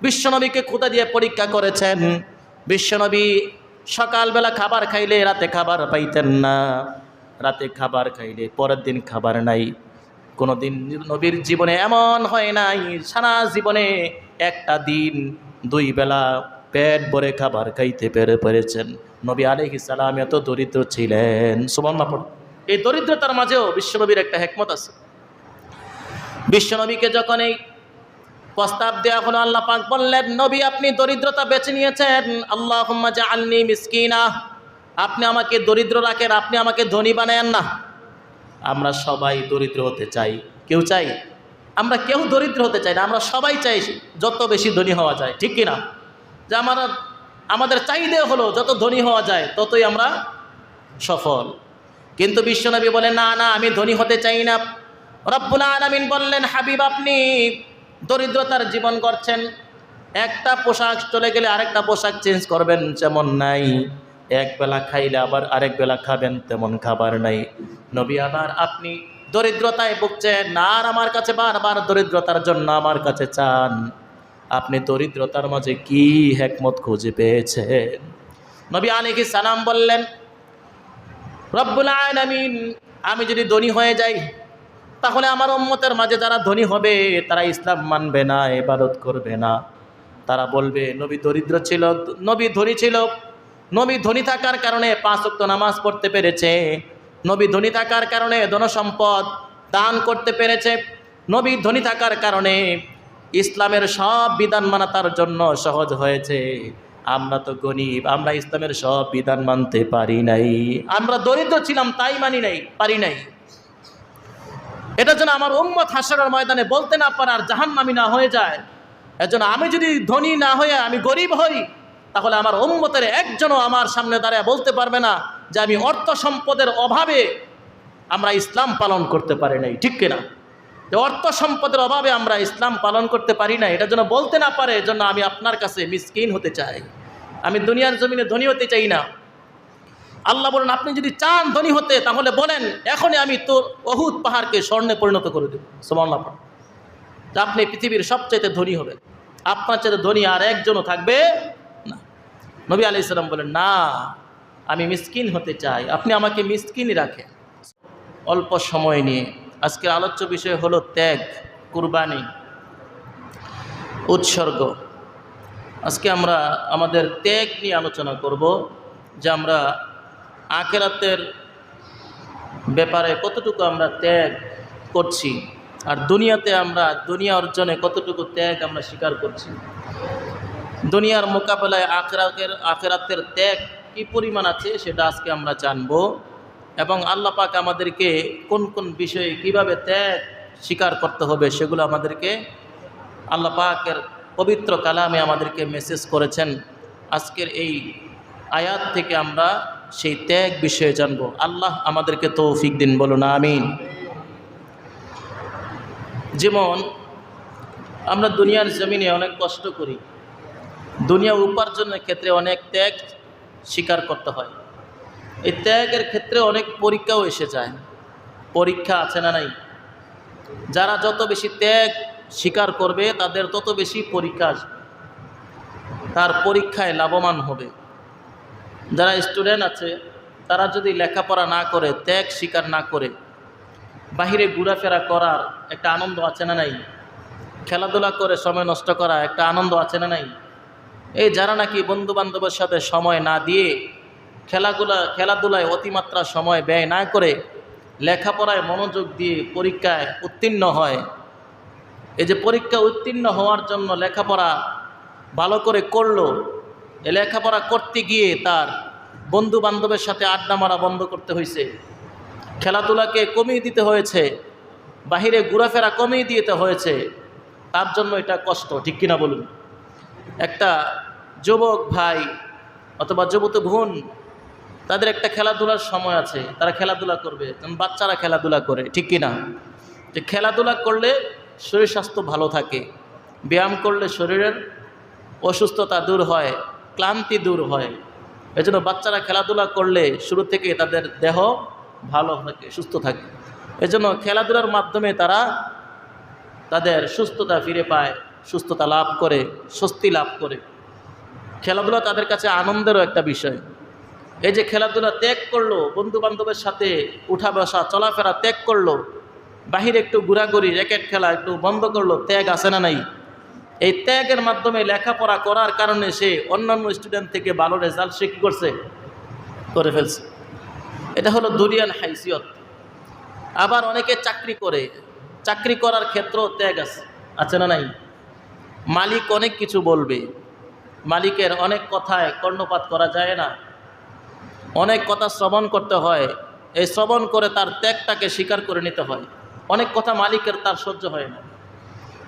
বিশ্বনবীকে ক্ষুধা দিয়ে পরীক্ষা করেছেন। বিশ্বনবী সকালবেলা খাবার খাইলে রাতে খাবার পাইতেন না, রাতে খাবার খাইলে পরের দিন খাবার নাই। কোনোদিন নবীর জীবনে এমন হয় নাই সারা জীবনে একটা দিন 2 বেলা পেট ভরে খাবার খাইতে পেরেছেন। নবী আলাইহিস সালাম এত দরিদ্র ছিলেন। সুবহানাল্লাহ। এই দরিদ্রতার মাঝেও বিশ্বনবীর একটা হিকমত আছে। বিশ্বনবীকে যখন এই প্রস্তাব দেওয়া হলো, আল্লাহ পাক বললেন, নবী আপনি দরিদ্রতা বেছে নিয়েছেন, আল্লাহুম্মা জাআলনি মিসকিনা, আপনি আমাকে দরিদ্র রাখেন, আপনি আমাকে ধনী বানায়েন না। আমরা সবাই দরিদ্র হতে চাই। কেউ চাই? আমরা কেউ দরিদ্র হতে চাই না, আমরা সবাই চাই যত বেশি ধনী হওয়া যায়, ঠিক কিনা? যে আমাদের চাহিদা হলো যত ধনী হওয়া যায় ততই আমরা সফল। কিন্তু বিশ্বনবী বলেন, না না, আমি ধনী হতে চাই না। রব্বুল আলামিন বললেন, হাবিব আপনি দরিদ্রতার জীবন করছেন, একটা পোশাক চলে গেলে আরেকটা পোশাক চেঞ্জ করবেন যেমন নাই, এক বেলা খাইলে আবার আরেক বেলা খাবেন তেমন খাবার নাই। নবী আবার আপনি দরিদ্রতায় ভুগছেন আর আমার কাছে বারবার দরিদ্রতার জন্য আমার কাছে চান, আপনি দরিদ্রতার মাঝে কি হিকমত খুঁজে পেয়েছেন? নবী আলাইহিস সালাম বললেন, রব্বুল আলামিন আমি যদি ধনী হয়ে যাই তাহলে আমার উম্মতের মাঝে যারা ধনী হবে তারা ইসলাম মানবে না, ইবাদত করবে না। তারা বলবে নবী দরিদ্র ছিল, নবী ধনী ছিল। নবী ধনী থাকার কারণে 5 ওয়াক্ত নামাজ পড়তে পেরেছে, নবী ধনী থাকার কারণে ধনসম্পদ দান করতে পেরেছে, নবী ধনী থাকার কারণে ইসলামের সব বিধান মানা তার জন্য সহজ হয়েছে। আমরা তো গরিব, আমরা ইসলামের সব বিধান মানতে পারি নাই, আমরা দরিদ্র ছিলাম তাই পারি নাই। এটার জন্য আমার উম্মত হাসরের ময়দানে বলতে না পারার জাহান্নামী না হয়ে যায়। এজন্য আমি যদি ধনী না হয়ে আমি গরিব হই তাহলে আমার উম্মতের একজনও আমার সামনে দাঁড়ায় বলতে পারবে না যে আমি অর্থ সম্পদের অভাবে আমরা ইসলাম পালন করতে পারি নাই, ঠিক কিনা? যে অর্থ সম্পদের অভাবে আমরা ইসলাম পালন করতে পারি না, এটার জন্য বলতে না পারে। এজন্য আমি আপনার কাছে মিসকিন হতে চাই, আমি দুনিয়ার জমিনে ধনী হতে চাই না। আল্লাহ বলেন, আপনি যদি চান ধনী হতে তাহলে বলেন এখনই আমি তো উহুদ পাহাড়কে স্বর্ণে পরিণত করে দেব। সুবহানাল্লাহ। আপনি পৃথিবীর সবচাইতে ধনী হবেন, আপনার চাইতে ধনী আর একজনও থাকবে না। নবী আলাইহিস সালাম বলেন, না আমি মিসকিন হতে চাই, আপনি আমাকে মিসকিনই রাখেন। অল্প সময় নিয়ে আজকের আলোচ্য বিষয় হলো ত্যাগ, কুরবানি, উৎসর্গ। আজকে আমরা আমাদের ত্যাগ নিয়ে আলোচনা করব, যে আমরা আখিরাতের ব্যাপারে কতটুকু আমরা ত্যাগ করছি, আর দুনিয়াতে আমরা দুনিয়া অর্জনে কতটুকু ত্যাগ আমরা স্বীকার করছি। দুনিয়ার মোকাবেলায় আখিরাতের ত্যাগ কী পরিমাণ আছে সেটা আজকে আমরা জানব, এবং আল্লাহ পাক আমাদেরকে কোন কোন বিষয়ে কিভাবে ত্যাগ স্বীকার করতে হবে সেগুলো আমাদেরকে আল্লাহ পাকের পবিত্র কালামে আমাদেরকে মেসেজ করেছেন। আজকের এই আয়াত থেকে আমরা সেই ত্যাগ বিষয়ে জানব। আল্লাহ আমাদেরকে তৌফিক দিন, বলুন আমিন। যেমন আমরা দুনিয়ার জমিনে অনেক কষ্ট করি, দুনিয়া উপার্জনের ক্ষেত্রে অনেক ত্যাগ স্বীকার করতে হয়। এই ত্যাগের ক্ষেত্রে অনেক পরীক্ষাও এসে যায়। পরীক্ষা আছে না নাই? যারা যত বেশি ত্যাগ স্বীকার করবে তাদের তত বেশি পরীক্ষা আসবে, তার পরীক্ষায় লাভবান হবে। যারা স্টুডেন্ট আছে তারা যদি লেখাপড়া না করে, ত্যাগ স্বীকার না করে, বাহিরে ঘোরাফেরা করার একটা আনন্দ আছে না নাই? খেলাধুলা করে সময় নষ্ট করা একটা আনন্দ আছে না নাই? এই যারা নাকি বন্ধুবান্ধবের সাথে সময় না দিয়ে খেলাধুলায় অতিমাত্রা সময় ব্যয় না করে লেখাপড়ায় মনোযোগ দিয়ে পরীক্ষায় উত্তীর্ণ হয়, এই যে পরীক্ষা উত্তীর্ণ হওয়ার জন্য লেখাপড়া ভালো করে করলো, এই লেখাপড়া করতে গিয়ে তার বন্ধু বান্ধবের সাথে আড্ডা মারা বন্ধ করতে হয়েছে, খেলাধুলাকে কমিয়ে দিতে হয়েছে, বাহিরে ঘোরাফেরা কমিয়ে দিতে হয়েছে, তার জন্য এটা কষ্ট, ঠিক কিনা বলুন? একটা যুবক ভাই অথবা যুবতী বোন, তাদের একটা খেলাধুলার সময় আছে, তারা খেলাধুলা করবে, যেমন বাচ্চারা খেলাধুলা করে, ঠিক কিনা? যে খেলাধুলা করলে শরীর স্বাস্থ্য ভালো থাকে, ব্যায়াম করলে শরীরের অসুস্থতা দূর হয়, ক্লান্তি দূর হয়। এজন্য বাচ্চারা খেলাধুলা করলে শুরু থেকে তাদের দেহ ভালো থাকে, সুস্থ থাকে। এজন্য খেলাধুলার মাধ্যমে তারা তাদের সুস্থতা ফিরে পায়, সুস্থতা লাভ করে, স্বস্তি লাভ করে। খেলাধুলা তাদের কাছে আনন্দেরও একটা বিষয়। এই যে খেলাধুলা ত্যাগ করলো, বন্ধু বান্ধবের সাথে উঠা বসা চলাফেরা ত্যাগ করলো, বাহিরে একটু ঘোরাঘুরি র্যাকেট খেলা একটু বন্ধ করলো, ত্যাগ আছে না নাই? এই ত্যাগের মাধ্যমে লেখাপড়া করার কারণে সে অন্যান্য স্টুডেন্ট থেকে ভালো রেজাল্ট সে কী করছে, করে ফেলছে। এটা হলো দুনিয়ার হাইসিয়ত। আবার অনেকে চাকরি করে, চাকরি করার ক্ষেত্রেও ত্যাগ আছে না নাই? মালিক অনেক কিছু বলবে, মালিকের অনেক কথায় কর্ণপাত করা যায় না, অনেক কথা শ্রবণ করতে হয়। এই শ্রবণ করে তার ত্যাগটাকে স্বীকার করে নিতে হয়। অনেক কথা মালিকের তার সহ্য হয় না,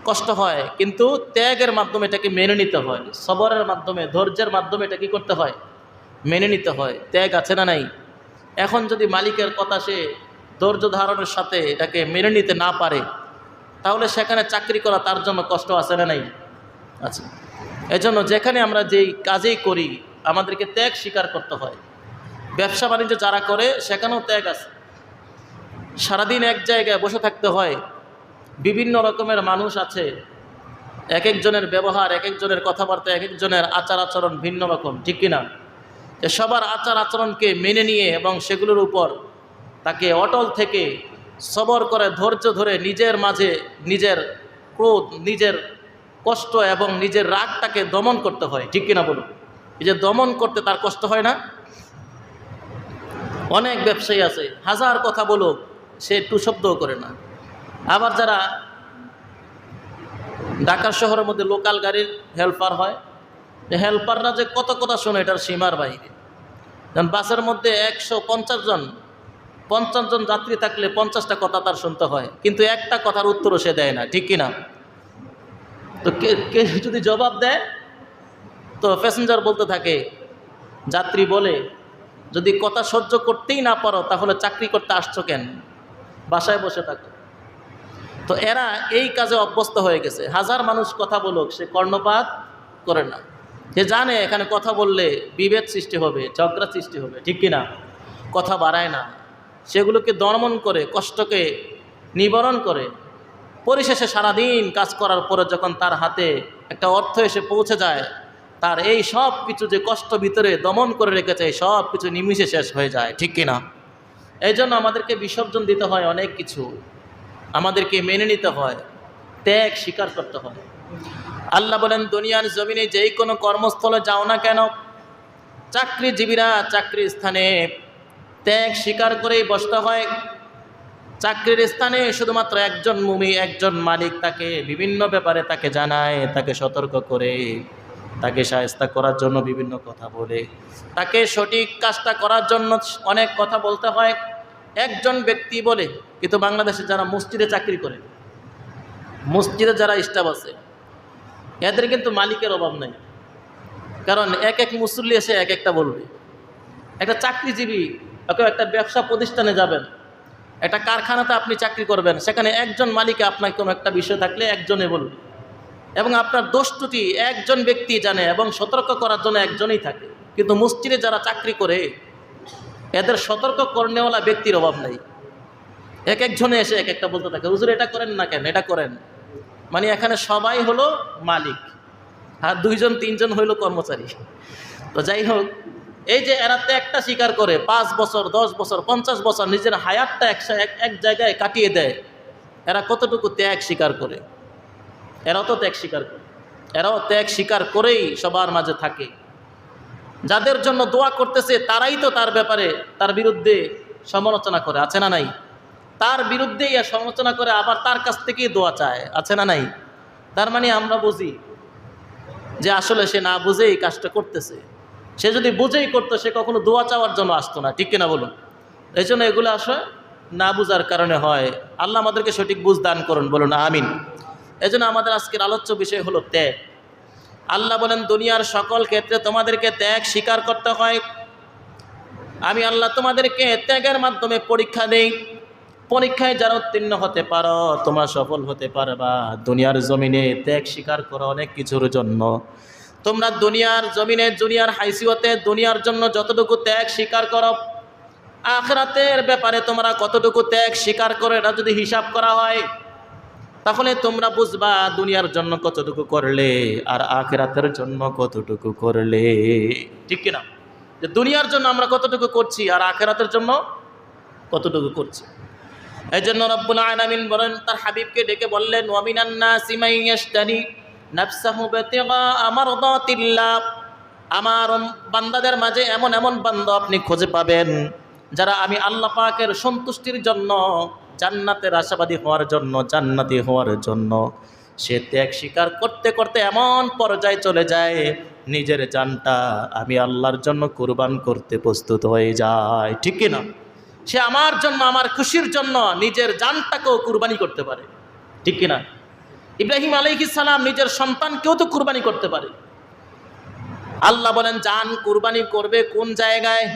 কষ্ট হয়, কিন্তু ত্যাগের মাধ্যমে এটাকে মেনে নিতে হয়, সবরের মাধ্যমে ধৈর্যের মাধ্যমে এটা কী করতে হয়, মেনে নিতে হয়। ত্যাগ আছে না নাই? এখন যদি মালিকের কথা সে ধৈর্য ধারণের সাথে এটাকে মেনে নিতে না পারে, তাহলে সেখানে চাকরি করা তার জন্য কষ্ট আছে না নাই? আচ্ছা, এজন্য যেখানে আমরা যেই কাজেই করি আমাদেরকে ত্যাগ স্বীকার করতে হয়। ব্যবসা বাণিজ্য যারা করে সেখানেও ত্যাগ আছে। সারাদিন এক জায়গায় বসে থাকতে হয়, বিভিন্ন রকমের মানুষ আছে, এক একজনের ব্যবহার, এক একজনের কথাবার্তা, এক একজনের আচার আচরণ ভিন্ন রকম, ঠিক কিনা? সবার আচার আচরণকে মেনে নিয়ে এবং সেগুলোর উপর তাকে অটল থেকে সবর করে ধৈর্য ধরে নিজের মাঝে নিজের ক্রোধ, নিজের কষ্ট এবং নিজের রাগটাকে দমন করতে হয়, ঠিক কিনা বলুন? এই যে দমন করতে তার কষ্ট হয় না? অনেক ব্যবসায়ী আছে হাজার কথা বলুক সে একটু শব্দও করে না। আবার যারা ঢাকা শহরের মধ্যে লোকাল গাড়ির হেল্পার হয়, হেল্পাররা যে কত কথা শোনে এটার সীমার বাইরে। যেমন বাসের মধ্যে 150 জন যাত্রী থাকলে 50টা কথা তার শুনতে হয়, কিন্তু একটা কথার উত্তরও সে দেয় না, ঠিক কিনা? তো কে যদি জবাব দেয় তো প্যাসেঞ্জার বলতে থাকে, যাত্রী বলে, যদি কথা সহ্য করতেই না পারো তাহলে চাকরি করতে আসছো কেন, বাসায় বসে থাকো। তো এরা এই কাজে অভ্যস্ত হয়ে গেছে। হাজার মানুষ কথা বলুক সে কর্ণপাত করে না। সে জানে এখানে কথা বললে বিভেদ সৃষ্টি হবে, ঝগড়া সৃষ্টি হবে, ঠিক কিনা? কথা বাড়ায় না, সেগুলোকে দমন করে কষ্টকে নিবারণ করে। পরিশেষে সারাদিন কাজ করার পরে যখন তার হাতে একটা অর্থ এসে পৌঁছে যায়, তার এই সব কিছু যে কষ্ট ভিতরে দমন করে রেখেছে সব কিছু নিমিষে শেষ হয়ে যায়, ঠিক কিনা? এই জন্য আমাদেরকে বিসর্জন দিতে হয় অনেক কিছু, আমাদেরকে মেনে নিতে হয়, ত্যাগ স্বীকার করতে হয়। আল্লাহ বলেন, দুনিয়ার জমিনে যেই কোনো কর্মস্থলে যাও না কেন, চাকরিজীবীরা চাকরির স্থানে ত্যাগ স্বীকার করেই বসতে হয়। চাকরির স্থানে শুধুমাত্র একজন একজন মালিক তাকে বিভিন্ন ব্যাপারে তাকে জানায়, তাকে সতর্ক করে, তাকে শায়েস্তা করার জন্য বিভিন্ন কথা বলে, তাকে সঠিক কাজটা করার জন্য অনেক কথা বলতে হয়। একজন ব্যক্তি বলে, কিন্তু বাংলাদেশে যারা মসজিদে চাকরি করে, মসজিদে যারা স্টাফ আছে, এদের কিন্তু মালিকের অভাব নেই। কারণ এক এক মুসল্লি এসে এক একটা বলবে। একটা চাকরিজীবী, একটা ব্যবসা প্রতিষ্ঠানে যাবেন, একটা কারখানাতে আপনি চাকরি করবেন, সেখানে একজন মালিকে আপনার কোনো একটা বিষয় থাকলে একজনে বলবে, এবং আপনার দোষ ত্রুটি একজন ব্যক্তি জানে এবং সতর্ক করার জন্য একজনই থাকে। কিন্তু মসজিদে যারা চাকরি করে এদের সতর্ক করনেওয়ালা ব্যক্তির অভাব নেই। এক একজনে এসে এক একটা বলতে থাকে, হুজুর এটা করেন না কেন, এটা করেন। মানে এখানে সবাই হলো মালিক আর 2জন 3জন হইল কর্মচারী। তো যাই হোক, এই যে এরা ত্যাগটা স্বীকার করে 5 বছর 10 বছর 50 বছর নিজের হায়াতটা এক জায়গায় কাটিয়ে দেয়, এরা কতটুকু ত্যাগ স্বীকার করে? এরাও তো ত্যাগ স্বীকার করে, এরাও ত্যাগ স্বীকার করেই সবার মাঝে থাকে। যাদের জন্য দোয়া করতেছে তারাই তো তার ব্যাপারে তার বিরুদ্ধে সমালোচনা করে, আছে না নাই? তার বিরুদ্ধেই সমালোচনা করে আবার তার কাছ থেকেই দোয়া চায়, আছে না নাই? তার মানে আমরা বুঝি যে আসলে সে না বুঝেই এই কাজটা করতেছে। সে যদি বুঝেই করতো সে কখনো দোয়া চাওয়ার জন্য আসতো না, ঠিক কিনা বলুন? এই জন্য এগুলো আসলে না বুঝার কারণে হয়। আল্লাহ আমাদেরকে সঠিক বুঝ দান করুন, বলুন আমিন। এই জন্য আমাদের আজকের আলোচ্য বিষয় হলো ত্যাগ। আল্লাহ বলেন, দুনিয়ার সকল ক্ষেত্রে তোমাদেরকে ত্যাগ স্বীকার করতে হয়। আমি আল্লাহ তোমাদেরকে ত্যাগের মাধ্যমে পরীক্ষা দেই। পরীক্ষায় যারা উত্তীর্ণ হতে পারো তোমরা সফল হতে পারবা। দুনিয়ার জমিনে ত্যাগ স্বীকার করো অনেক কিছুর জন্য। তোমরা দুনিয়ার জমিনে দুনিয়ার হাইসিয়তে দুনিয়ার জন্য যতটুকু ত্যাগ স্বীকার করো, আখিরাতের ব্যাপারে তোমরা কতটুকু ত্যাগ স্বীকার করো, এটা যদি হিসাব করা হয় তাহলে তোমরা বুঝবা দুনিয়ার জন্য কতটুকু করলে আর আখিরাতের জন্য কতটুকু করলে। ঠিক কিনা? যে দুনিয়ার জন্য আমরা কতটুকু করছি আর আখিরাতের জন্য কতটুকু করছি। এই জন্য রব্বুল আলামিন বলেন, তার হাবিবকে ডেকে বললেন, ওয়া মিনান নাসি মান ইয়াশতারি নাফসাহু বিতিগা মারদাতিল্লাহ। আমার বান্দাদের মাঝে এমন এমন বান্দা আপনি খুঁজে পাবেন যারা আমি আল্লাহ পাকের সন্তুষ্টির জন্য, জান্নাতের আশাবাদী হওয়ার জন্য, জান্নাতি হওয়ার জন্য সে ত্যাগ স্বীকার করতে করতে এমন পর্যায়ে চলে যায় নিজের জানটা আমি আল্লাহর জন্য কুরবান করতে প্রস্তুত হয়ে যায়। ঠিক কিনা? সে আমার জন্য, আমার খুশির জন্য নিজের জানটাকেও কুরবানি করতে পারে। ঠিক কিনা? ইব্রাহিম আলাইহিস সালাম নিজের সন্তানকেও তো কুরবানি করতে পারে। আল্লাহ বলেন জান কুরবানি করবে কোন জায়গায়,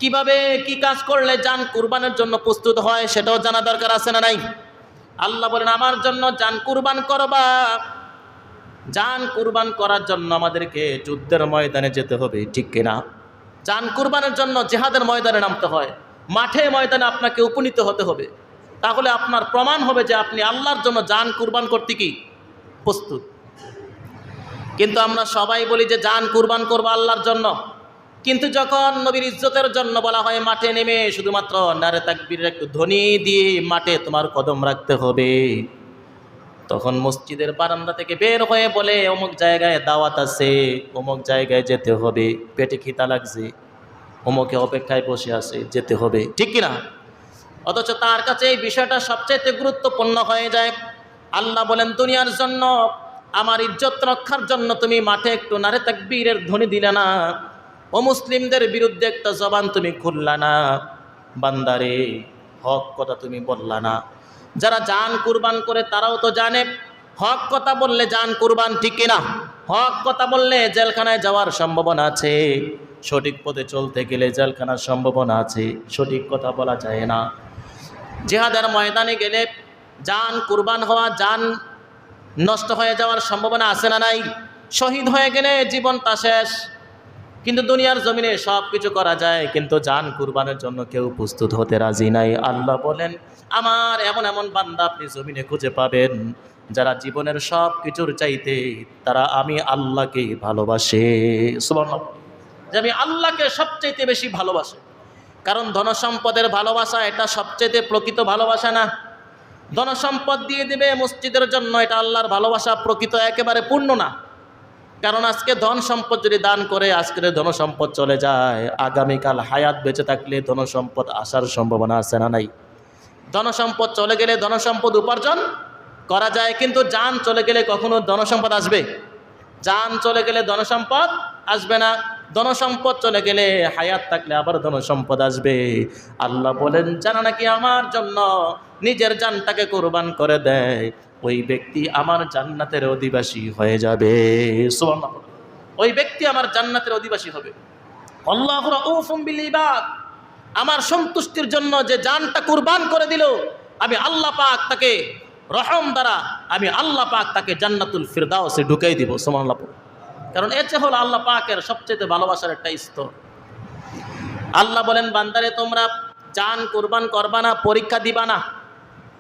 কিভাবে, কি কাজ করলে জান কুরবানের জন্য প্রস্তুত হয় সেটাও জানা দরকার আছে না নাই? আল্লাহ বলেন আমার জন্য জান কুরবান করবা। জান কুরবান করার জন্য আমাদেরকে যুদ্ধের ময়দানে যেতে হবে। ঠিক কিনা? জান কুরবানের জন্য জিহাদের ময়দানে নামতে হয়, মাঠে ময়দানে আপনাকে উপনীত হতে হবে। তাহলে আপনার প্রমাণ হবে যে আপনি আল্লাহর জন্য জান কুরবান করতে কি প্রস্তুত। কিন্তু আমরা সবাই বলি যে জান কুরবান করবো আল্লাহর জন্য, কিন্তু যখন নবীর ইজ্জতের জন্য বলা হয় মাঠে নেমে শুধুমাত্র নারে তাকবীরের একটু ধ্বনি দিয়ে মাঠে তোমার কদম রাখতে হবে, তখন মসজিদের বারান্দা থেকে বের হয়ে বলে অমুক জায়গায় দাওয়াত আছে, অমুক জায়গায় যেতে হবে, পেটে খিদা লাগছে, অমুকে অপেক্ষায় বসে আছে, যেতে হবে। ঠিক কিনা? অথচ তার কাছে এই বিষয়টা সবচাইতে গুরুত্বপূর্ণ হয়ে যায়। আল্লাহ বলেন দুনিয়ার জন্য, আমার ইজ্জত রক্ষার জন্য তুমি মাঠে একটু নারে তাকবীরের ধ্বনি দিলে না, ও মুসলিমদের বিরুদ্ধে একটা জবান তুমি খুললা না, বান্দারে হক কথা তুমি বললা না। যারা জান কুরবান করে তারাও তো জানে হক কথা বললে জান কুরবান। ঠিক কিনা? হক কথা বললে জেলখানায় যাওয়ার সম্ভাবনা আছে, সঠিক পথে চলতে গেলে জেলখানার সম্ভাবনা আছে, সঠিক কথা বলা যায় না। জিহাদের ময়দানে গেলে জান কুরবান হওয়া, জান নষ্ট হয়ে যাওয়ার সম্ভাবনা আছে না নাই? শহীদ হয়ে গেলে জীবনটা শেষ। কিন্তু দুনিয়ার জমিনে সব কিছু করা যায়, কিন্তু জান কুরবানের জন্য কেউ প্রস্তুত হতে রাজি নাই। আল্লাহ বলেন আমার এমন এমন বান্দা আপনি জমিনে খুঁজে পাবেন যারা জীবনের সব কিছুর চাইতে তারা আমি আল্লাহকে ভালোবাসে। সুবহানাল্লাহ। যে আমি আল্লাহকে সবচাইতে বেশি ভালোবাসে। কারণ ধনসম্পদের ভালোবাসা এটা সবচাইতে প্রকৃত ভালোবাসা না। ধনসম্পদ দিয়ে দিবে মসজিদের জন্য, এটা আল্লাহর ভালোবাসা প্রকৃত একেবারে পূর্ণ না। কারণ আজকে ধন সম্পদ যদি দান করে আজকের ধন সম্পদ চলে যায়, আগামীকাল হায়াত বেঁচে থাকলে ধন সম্পদ আসার সম্ভাবনা আছে না নাই? ধন সম্পদ চলে গেলে ধন সম্পদ উপার্জন করা যায়, কিন্তু জান চলে গেলে কখনো ধন সম্পদ আসবে? জান চলে গেলে ধন সম্পদ আসবে না। ধন সম্পদ চলে গেলে হায়াত থাকলে আবার ধন সম্পদ আসবে। আল্লাহ বলেন জানা নাকি আমার জন্য নিজের জানটাকে কোরবান করে দেয়, ওই ব্যক্তি আমার জান্নাতের অধিবাসী হয়ে যাবে। সুবহানাল্লাহ। ওই ব্যক্তি আমার জান্নাতের অধিবাসী হবে। আল্লাহু রাউফুম বিল ইবাদ। আমার সন্তুষ্টির জন্য যে জানটা কুরবান করে দিল, আমি আল্লাহ পাক তাকে রহম দ্বারা আমি আল্লাহ পাক তাকে জান্নাতুল ফিরদাউসে ঢুকাই দিব। সুবহানাল্লাহ। কারণ এতে হলো আল্লাহ পাকের সবচেয়ে ভালোবাসার একটা স্তর। আল্লাহ বলেন বান্দারে তোমরা জান কুরবান করবা না, পরীক্ষা দিবা না।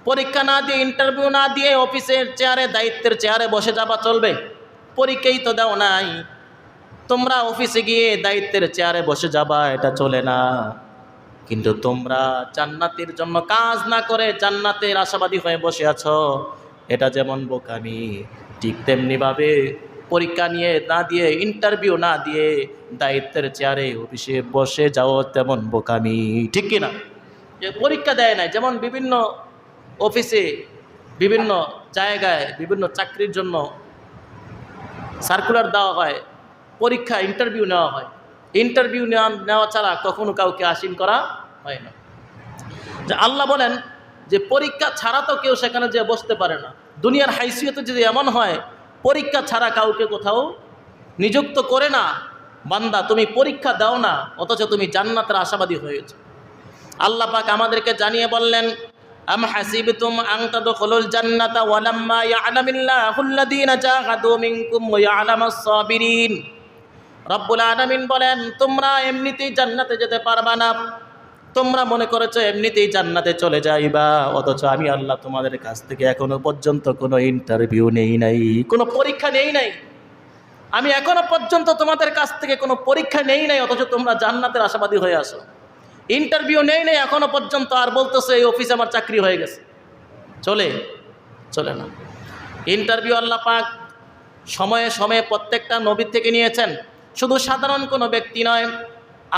পরীক্ষা না দিয়ে, ইন্টারভিউ না দিয়ে অফিসের চেয়ারে, দায়িত্বের চেয়ারে বসে যাবা চলবে? পরীক্ষাই তো দাও নাই, তোমরা অফিসে গিয়ে দায়িত্বের চেয়ারে বসে যাবা, এটা চলে না। কিন্তু তোমরা জান্নাতের জন্য কাজ না করে জান্নাতের আশাবাদী হয়ে বসে আছো, এটা যেমন বোকামি, ঠিক তেমনিভাবে পরীক্ষা নিয়ে না দিয়ে, ইন্টারভিউ না দিয়ে দায়িত্বের চেয়ারে অফিসে বসে যাও তেমন বোকামি। ঠিক কিনা? যে পরীক্ষা দেয় নাই, যেমন বিভিন্ন অফিসে, বিভিন্ন জায়গায়, বিভিন্ন চাকরির জন্য সার্কুলার দেওয়া হয়, পরীক্ষা ইন্টারভিউ নেওয়া হয়। ইন্টারভিউ নেওয়া ছাড়া কখনো কাউকে আসীন করা হয় না। যে আল্লাহ বলেন যে পরীক্ষা ছাড়া তো কেউ সেখানে যে বসতে পারে না। দুনিয়ার হাইসিয়তে যদি এমন হয় পরীক্ষা ছাড়া কাউকে কোথাও নিযুক্ত করে না, বান্দা তুমি পরীক্ষা দাও না, অথচ তুমি জান্নাতের আশাবাদী হয়েছ। আল্লাহ পাক আমাদেরকে জানিয়ে বললেন আম হাসিবতুম আন তাদখুলুল জান্নাতা ওয়ালাম্মা ইয়া'লামিল্লাহুল্লাযীনা জাহাদু মিনকুম ওয়া ইয়া'লামাস সাবিরিন। রব্বুল আলামিন বলেন তোমরা এমনিতেই জান্নাতে যেতে পারবা না, তোমরা মনে করেছো এমনিতেই জান্নাতে চলে যাইবা, অথচ আমি আল্লাহ তোমাদের কাছ থেকে এখনো পর্যন্ত কোনো ইন্টারভিউ নেই নাই, কোনো পরীক্ষা নেই নাই। আমি এখনো পর্যন্ত তোমাদের কাছ থেকে কোনো পরীক্ষা নেই নাই, অথচ তোমরা জান্নাতের আশাবাদী হয়ে আসো। ইন্টারভিউ নেই নাই এখনো পর্যন্ত, আর বলতেছো এই অফিসে আমার চাকরি হয়ে গেছে। চলে না। ইন্টারভিউ আল্লাহ পাক সময়ে সময়ে প্রত্যেকটা নবীর থেকে নিয়েছেন, শুধু সাধারণ কোনো ব্যক্তি নয়।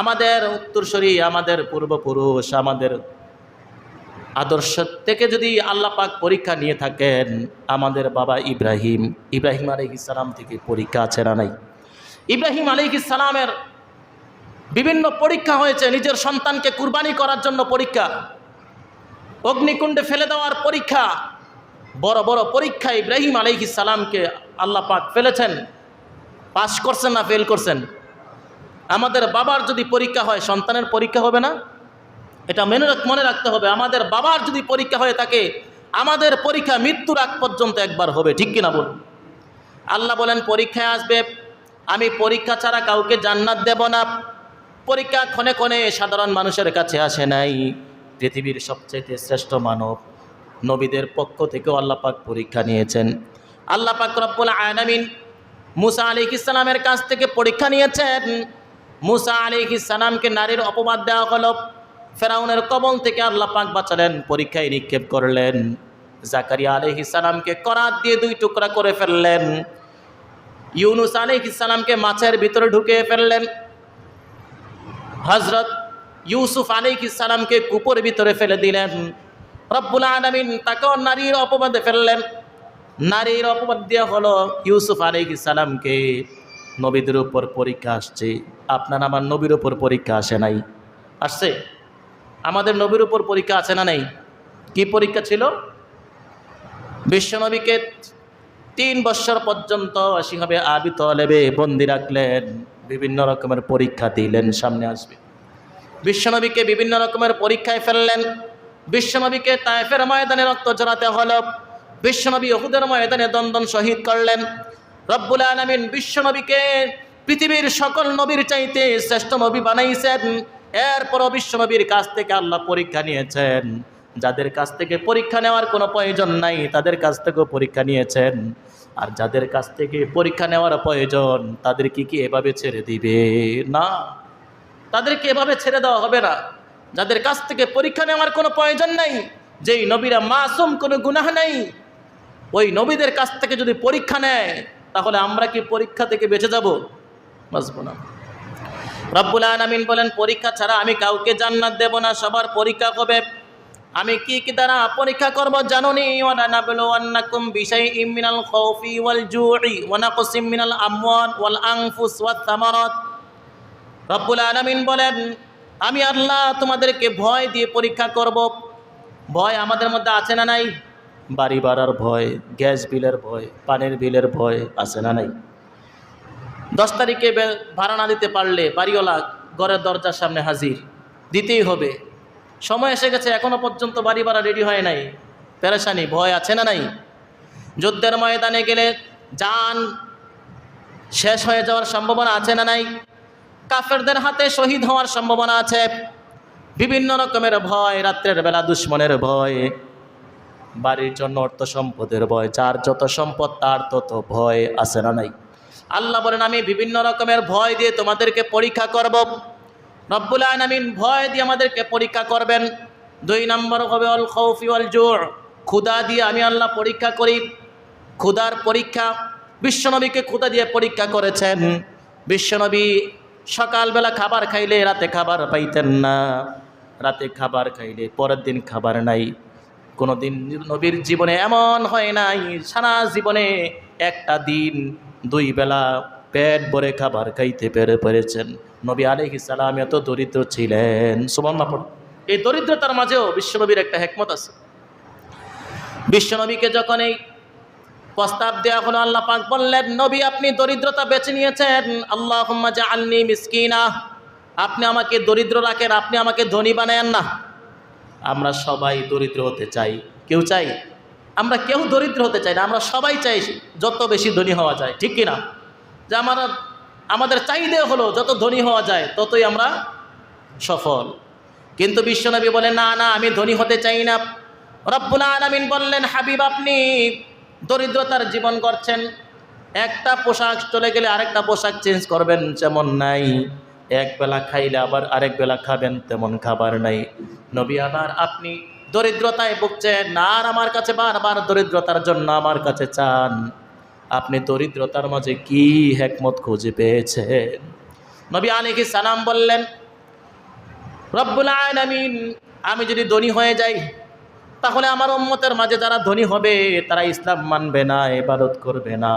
আমাদের উত্তরসূরি, আমাদের পূর্বপুরুষ, আমাদের আদর্শ থেকে যদি আল্লাহ পাক পরীক্ষা নিয়ে থাকেন, আমাদের বাবা ইব্রাহিম আলাইহিস সালাম থেকে পরীক্ষা আছে না নাই? ইব্রাহিম আলাইহিস সালামের বিভিন্ন পরীক্ষা হয়েছে, নিজের সন্তানকে কুরবানি করার জন্য পরীক্ষা, অগ্নিকুণ্ডে ফেলে দেওয়ার পরীক্ষা, বড় বড় পরীক্ষা ইব্রাহিম আলাইহিস সালামকে আল্লাহ পাক ফেলেছেন। পাস করছেন না ফেল করছেন? আমাদের বাবার যদি পরীক্ষা হয়, সন্তানের পরীক্ষা হবে না? এটা মনে রাখতে হবে। আমাদের বাবার যদি পরীক্ষা হয়ে থাকে, আমাদের পরীক্ষা মৃত্যুর আগ পর্যন্ত একবার হবে, ঠিক কিনা বলুন? আল্লাহ বলেন পরীক্ষায় আসবে, আমি পরীক্ষা ছাড়া কাউকে জান্নাত দেব না। পরীক্ষা ক্ষণে ক্ষণে সাধারণ মানুষের কাছে আসে নাই, পৃথিবীর সবচেয়ে শ্রেষ্ঠ মানব নবীদের পক্ষ থেকেও আল্লাহ পাক পরীক্ষা নিয়েছেন। আল্লাহ পাক রব্বুল আলামিন মুসা আলাইহিস সালামের কাছ থেকে পরীক্ষা নিয়েছেন। মুসা আলাইহিস সালামকে নারীর অপবাদ দেওয়া হলো, ফেরাউনের কবল থেকে আল্লাহ পাক বাঁচালেন, পরীক্ষায় নিক্ষেপ করলেন। জাকারিয়া আলাইহিস সালামকে করাত দিয়ে 2 টুকরা করে ফেললেন। ইউনুস আলাইহিস সালামকে মাছের ভিতরে ঢুকিয়ে ফেললেন। হযরত ইউসুফ আলাইহিস সালামকে কূপের ভিতরে ফেলে দিলেন। রব্বুল আলামিন তাকেও নারীর অপবাদে ফেললেন। নারীর অপবাদ দেওয়া হলো ইউসুফ আলাইহিস সালামকে। নবীদের উপর পরীক্ষা আসছে, আপনার আমার নবীর উপর পরীক্ষা আসে নাই? আসছে? আমাদের নবীর উপর পরীক্ষা আছে না নাই? কি পরীক্ষা ছিল? বিশ্বনবীকে 3 বছর পর্যন্ত সিংহাবে আবি তলেবে বন্দি রাখলেন, বিভিন্ন রকমের পরীক্ষা দিলেন, সামনে আসবে। বিশ্বনবীকে বিভিন্ন রকমের পরীক্ষায় ফেললেন। বিশ্বনবীকে তায়েফের ময়দানে রক্ত ঝরাতে হলো, বিশ্বনবী উহুদের ময়দানে দন্দন শহীদ করলেন। রব্বুল আলামিন বিশ্বনবীকে পৃথিবীর সকল নবীর চাইতে শ্রেষ্ঠ নবী বানাইছেন। এরপরও বিশ্বনবীর কাছ থেকে আল্লাহ পরীক্ষা নিয়েছেন। যাদের কাছ থেকে পরীক্ষা নেওয়ার কোনো প্রয়োজন নাই, তাদের কাছ থেকেও পরীক্ষা নিয়েছেন। আর যাদের কাছ থেকে পরীক্ষা নেওয়ার প্রয়োজন, তাদেরকে কি এভাবে ছেড়ে দিবে? না, তাদেরকে এভাবে ছেড়ে দেওয়া হবে না। যাদের কাছ থেকে পরীক্ষা নেওয়ার কোনো প্রয়োজন নাই, যেই নবীরা মাসুম, কোনো গুনাহ নাই, ওই নবীদের কাছ থেকে যদি পরীক্ষা নেয়, তাহলে আমরা কি পরীক্ষা থেকে বেঁচে যাব? বাঁচবো না। রব্বুল আলামিন বলেন পরীক্ষা ছাড়া আমি কাউকে জান্নাত দেব না, সবার পরীক্ষা হবে। আমি কি কি দ্বারা পরীক্ষা করব জানুনি? ওয়ালানাবলুওয়ান্নাকুম বিশাইইম মিনাল খাউফি ওয়াল জুই ওয়া নাকসিম মিনাল আমওয়াল ওয়াল আনফুস ওয়াত থামারাত। রব্বুল আলামিন বলেন আমি আল্লাহ তোমাদেরকে ভয় দিয়ে পরীক্ষা করব। ভয় আমাদের মধ্যে আছে না নাই? বাড়ি ভাড়ার ভয়, গ্যাস বিলের ভয়, পানির বিলের ভয় আছে না নাই? 10 তারিখে ভাড়া না দিতে পারলে বাড়িওয়ালা ঘরের দরজার সামনে হাজির, দিতেই হবে। সময় এসে গেছে, এখনো পর্যন্ত বাড়ি ভাড়া রেডি হয় নাই, পেরেশানি, ভয় আছে না নাই? যুদ্ধের ময়দানে গেলে জান শেষ হয়ে যাওয়ার সম্ভাবনা আছে না নাই? কাফেরদের হাতে শহীদ হওয়ার সম্ভাবনা আছে। বিভিন্ন রকমের ভয়, রাত্রের বেলা দুশ্মনের ভয়, বাড়ির জন্য অর্থ সম্পদের ভয়, যার যত সম্পদ তার তত ভয় আছে না নাই? আল্লাহ বলেন আমি বিভিন্ন রকমের ভয় দিয়ে তোমাদেরকে পরীক্ষা করব। রব্বুল আলামিন ভয় দিয়ে আমাদেরকে পরীক্ষা করবেন। 2 নম্বর হবে আল খাউফি ওয়াল জু', ক্ষুধা দিয়ে আমি আল্লাহ পরীক্ষা করি। ক্ষুধার পরীক্ষা, বিশ্বনবীকে ক্ষুধা দিয়ে পরীক্ষা করেছেন। বিশ্বনবী সকালবেলা খাবার খাইলে রাতে খাবার পাইতেন না, রাতে খাবার খাইলে পরের দিন খাবার নাই। কোনো দিন নবীর জীবনে এমন হয় নাই সারা জীবনে একটা দিন 2 বেলা পেট ভরে খাবার খাইতে পেরেছেন। নবী আলাইহিস সালাম এত দরিদ্র ছিলেন, সুবহানাল্লাহ। এই দরিদ্রতার মাঝেও বিশ্বনবীর একটা হিকমত আছে। বিশ্বনবীকে যখন এই প্রস্তাব দেওয়া হলো, আল্লাহ পাক বললেন নবী আপনি দরিদ্রতা বেছে নিয়েছেন, আল্লাহুম্মা জাআলনি মিসকিনা, আপনি আমাকে দরিদ্র রাখেন, আপনি আমাকে ধনী বানায়েন না। আমরা সবাই দরিদ্র হতে চাই, কেউ চাই? আমরা কেউ দরিদ্র হতে চাই না, আমরা সবাই চাই যত বেশি ধনী হওয়া যায়, ঠিক কিনা? যে আমাদের চাহিদা হলো যত ধনী হওয়া যায় ততই আমরা সফল। কিন্তু বিশ্বনবী বলেন, না না, আমি ধনী হতে চাই না। রব্বুল আলামিন বললেন, হাবিব আপনি দরিদ্রতার জীবন করছেন, একটা পোশাক চলে গেলে আরেকটা পোশাক চেঞ্জ করবেন যেমন নাই, এক বেলা খাইলে আবার আরেক বেলা খাবেন তেমন খাবার নাই। নবী আবার আপনি দরিদ্রতায় ভুগছেন, আর আমার কাছে বারবার দরিদ্রতার জন্য আমার কাছে চান, আপনি দরিদ্রতার মাঝে কি হিকমত খুঁজে পেয়েছেন? নবী আলাইহিস সালাম বললেন, রব্বুল আলামিন আমি যদি ধনী হয়ে যাই তাহলে আমার উম্মতের মাঝে যারা ধনী হবে তারা ইসলাম মানবে না, ইবাদত করবে না।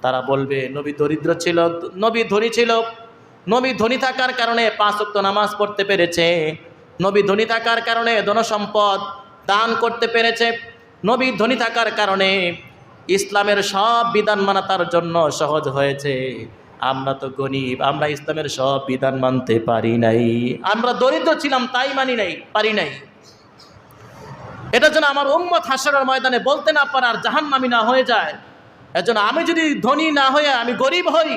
তারা বলবে নবী দরিদ্র ছিল, নবী ধনী ছিল, নবী ধনী থাকার কারণে 5 ওয়াক্ত নামাজ পড়তে পেরেছে, নবী ধনী থাকার কারণে ধনসম্পদ দান করতে পেরেছে, নবী ধনী থাকার কারণে ইসলামের সব বিধান মানা তার জন্য সহজ হয়েছে। আমরা তো গরিব, আমরা ইসলামের সব বিধান মানতে পারি নাই, আমরা দরিদ্র ছিলাম তাই মানি নাই, পারি নাই। এটার জন্য আমার উম্মত হাসরের ময়দানে বলতে না পারার জাহান্নামী না হয়ে যায়। এজন্য আমি যদি ধনী না হয়ে আমি গরিব হই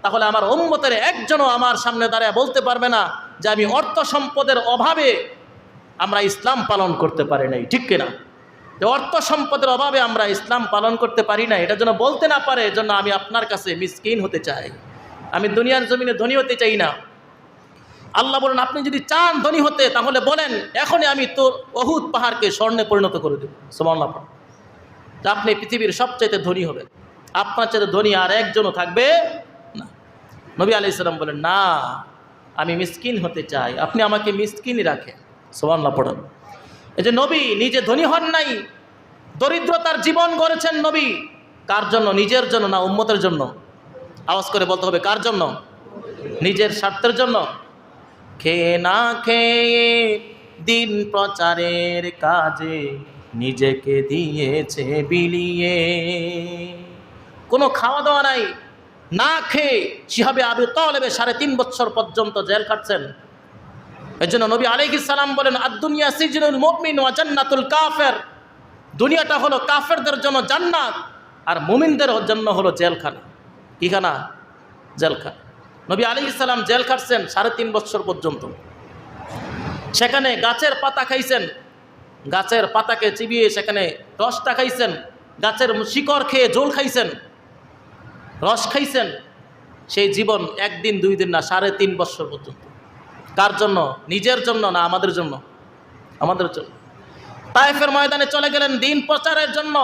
তাহলে আমার উম্মতের একজনও আমার সামনে দাঁড়ায় বলতে পারবে না যে আমি অর্থ সম্পদের অভাবে আমরা ইসলাম পালন করতে পারি নাই, ঠিক কিনা? যে অর্থ সম্পদের অভাবে আমরা ইসলাম পালন করতে পারি না, এটা যেন বলতে না পারে। এজন্য আমি আপনার কাছে মিসকিন হতে চাই, আমি দুনিয়ার জমিনে ধনী হতে চাই না। আল্লাহ বলেন, আপনি যদি চান ধনী হতে তাহলে বলেন, এখনই আমি তো উহুদ পাহাড়কে স্বর্ণে পরিণত করে দেব। সুবহানাল্লাহ। আপনি পৃথিবীর সবচাইতে ধনী হবেন, আপনার চাইতে ধনী আর একজনও থাকবে না। নবী আলাইহিস সালাম বলেন, না আমি মিসকিন হতে চাই, আপনি আমাকে মিসকিনই রাখেন। সুবহানাল্লাহ পড়েন। এই যে নবী নিজে ধনী হন নাই, দরিদ্রতার জীবন গড়েছেন নবী। কার জন্য? নিজের জন্য না উম্মতের জন্য? আওয়াজ করে বলতে হবে, কার জন্য? নিজের স্বার্থের জন্য। খেয়ে না খেয়ে দিন প্রচারের কাজে নিজেকে দিয়েছে বিলিয়ে। কোনো খাওয়া দাওয়া নাই, না খেয়ে শিহাবে আবু তালেব 3.5 বছর পর্যন্ত জেল কাটছেন। এর জন্য নবী আলাইহিস সালাম বলেন, আদ-দুনিয়া সিজনুল মুমিন ওয়া জান্নাতুল কাফের। দুনিয়াটা হলো কাফেরদের জন্য জান্নাত, আর মুমিনদের জন্য হলো জেলখানা। কি খানা? জেলখানা। নবী আলাইহিস সালাম জেল কাটছেন 3.5 বছর পর্যন্ত। সেখানে গাছের পাতা খাইছেন, গাছের পাতাকে চিবিয়ে সেখানে রসটা খাইছেন, গাছের শিকড় খেয়ে জল খাইছেন, রস খাইছেন। সেই জীবন 1 দিন 2 দিন না, 3.5 বছর পর্যন্ত। কার জন্য? নিজের জন্য না আমাদের জন্য? আমাদের জন্য। তায়েফের ময়দানে চলে গেলেন দিন প্রচারের জন্য,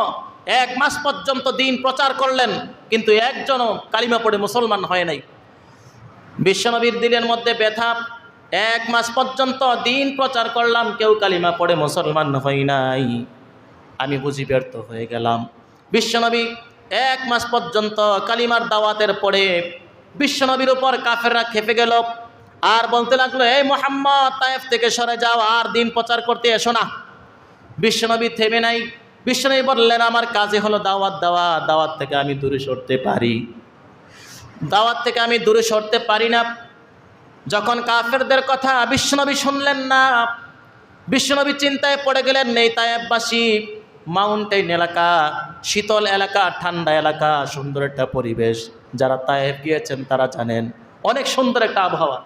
1 মাস পর্যন্ত দিন প্রচার করলেন, কিন্তু একজনও কালিমা পড়ে মুসলমান হয় নাই। বিশ্বনবীর দিলের মধ্যে ব্যথা, 1 মাস পর্যন্ত দিন প্রচার করলাম, কেউ কালিমা পড়ে মুসলমান হয় নাই, আমি বুঝি ব্যর্থ হয়ে গেলাম। বিশ্বনবী 1 মাস পর্যন্ত কালিমার দাওয়াতের পরে বিশ্বনবীর উপর কাফেররা খেপে গেল, আর বলতে লাগলো, এই মুহাম্মদ তায়েফ থেকে সরে যাও, আর দিন প্রচার করতে এসো না। বিশ্বনবী থেমে নাই। বিশ্বনবী বললেন, আমার কাজে হলো দাওয়াত দেওয়া, দাওয়াত থেকে আমি দূরে সরতে পারি, দাওয়াত থেকে আমি দূরে সরতে পারি না। যখন কাফেরদের কথা বিশ্বনবী শুনলেন না, বিশ্বনবী চিন্তায় পড়ে গেলেন। এই তায়েফবাসী মাউন্টেন এলাকা, শীতল এলাকা, ঠান্ডা এলাকা, সুন্দর একটা পরিবেশ। যারা তায়েফ গিয়েছেন তারা জানেন অনেক সুন্দর একটা আবহাওয়া,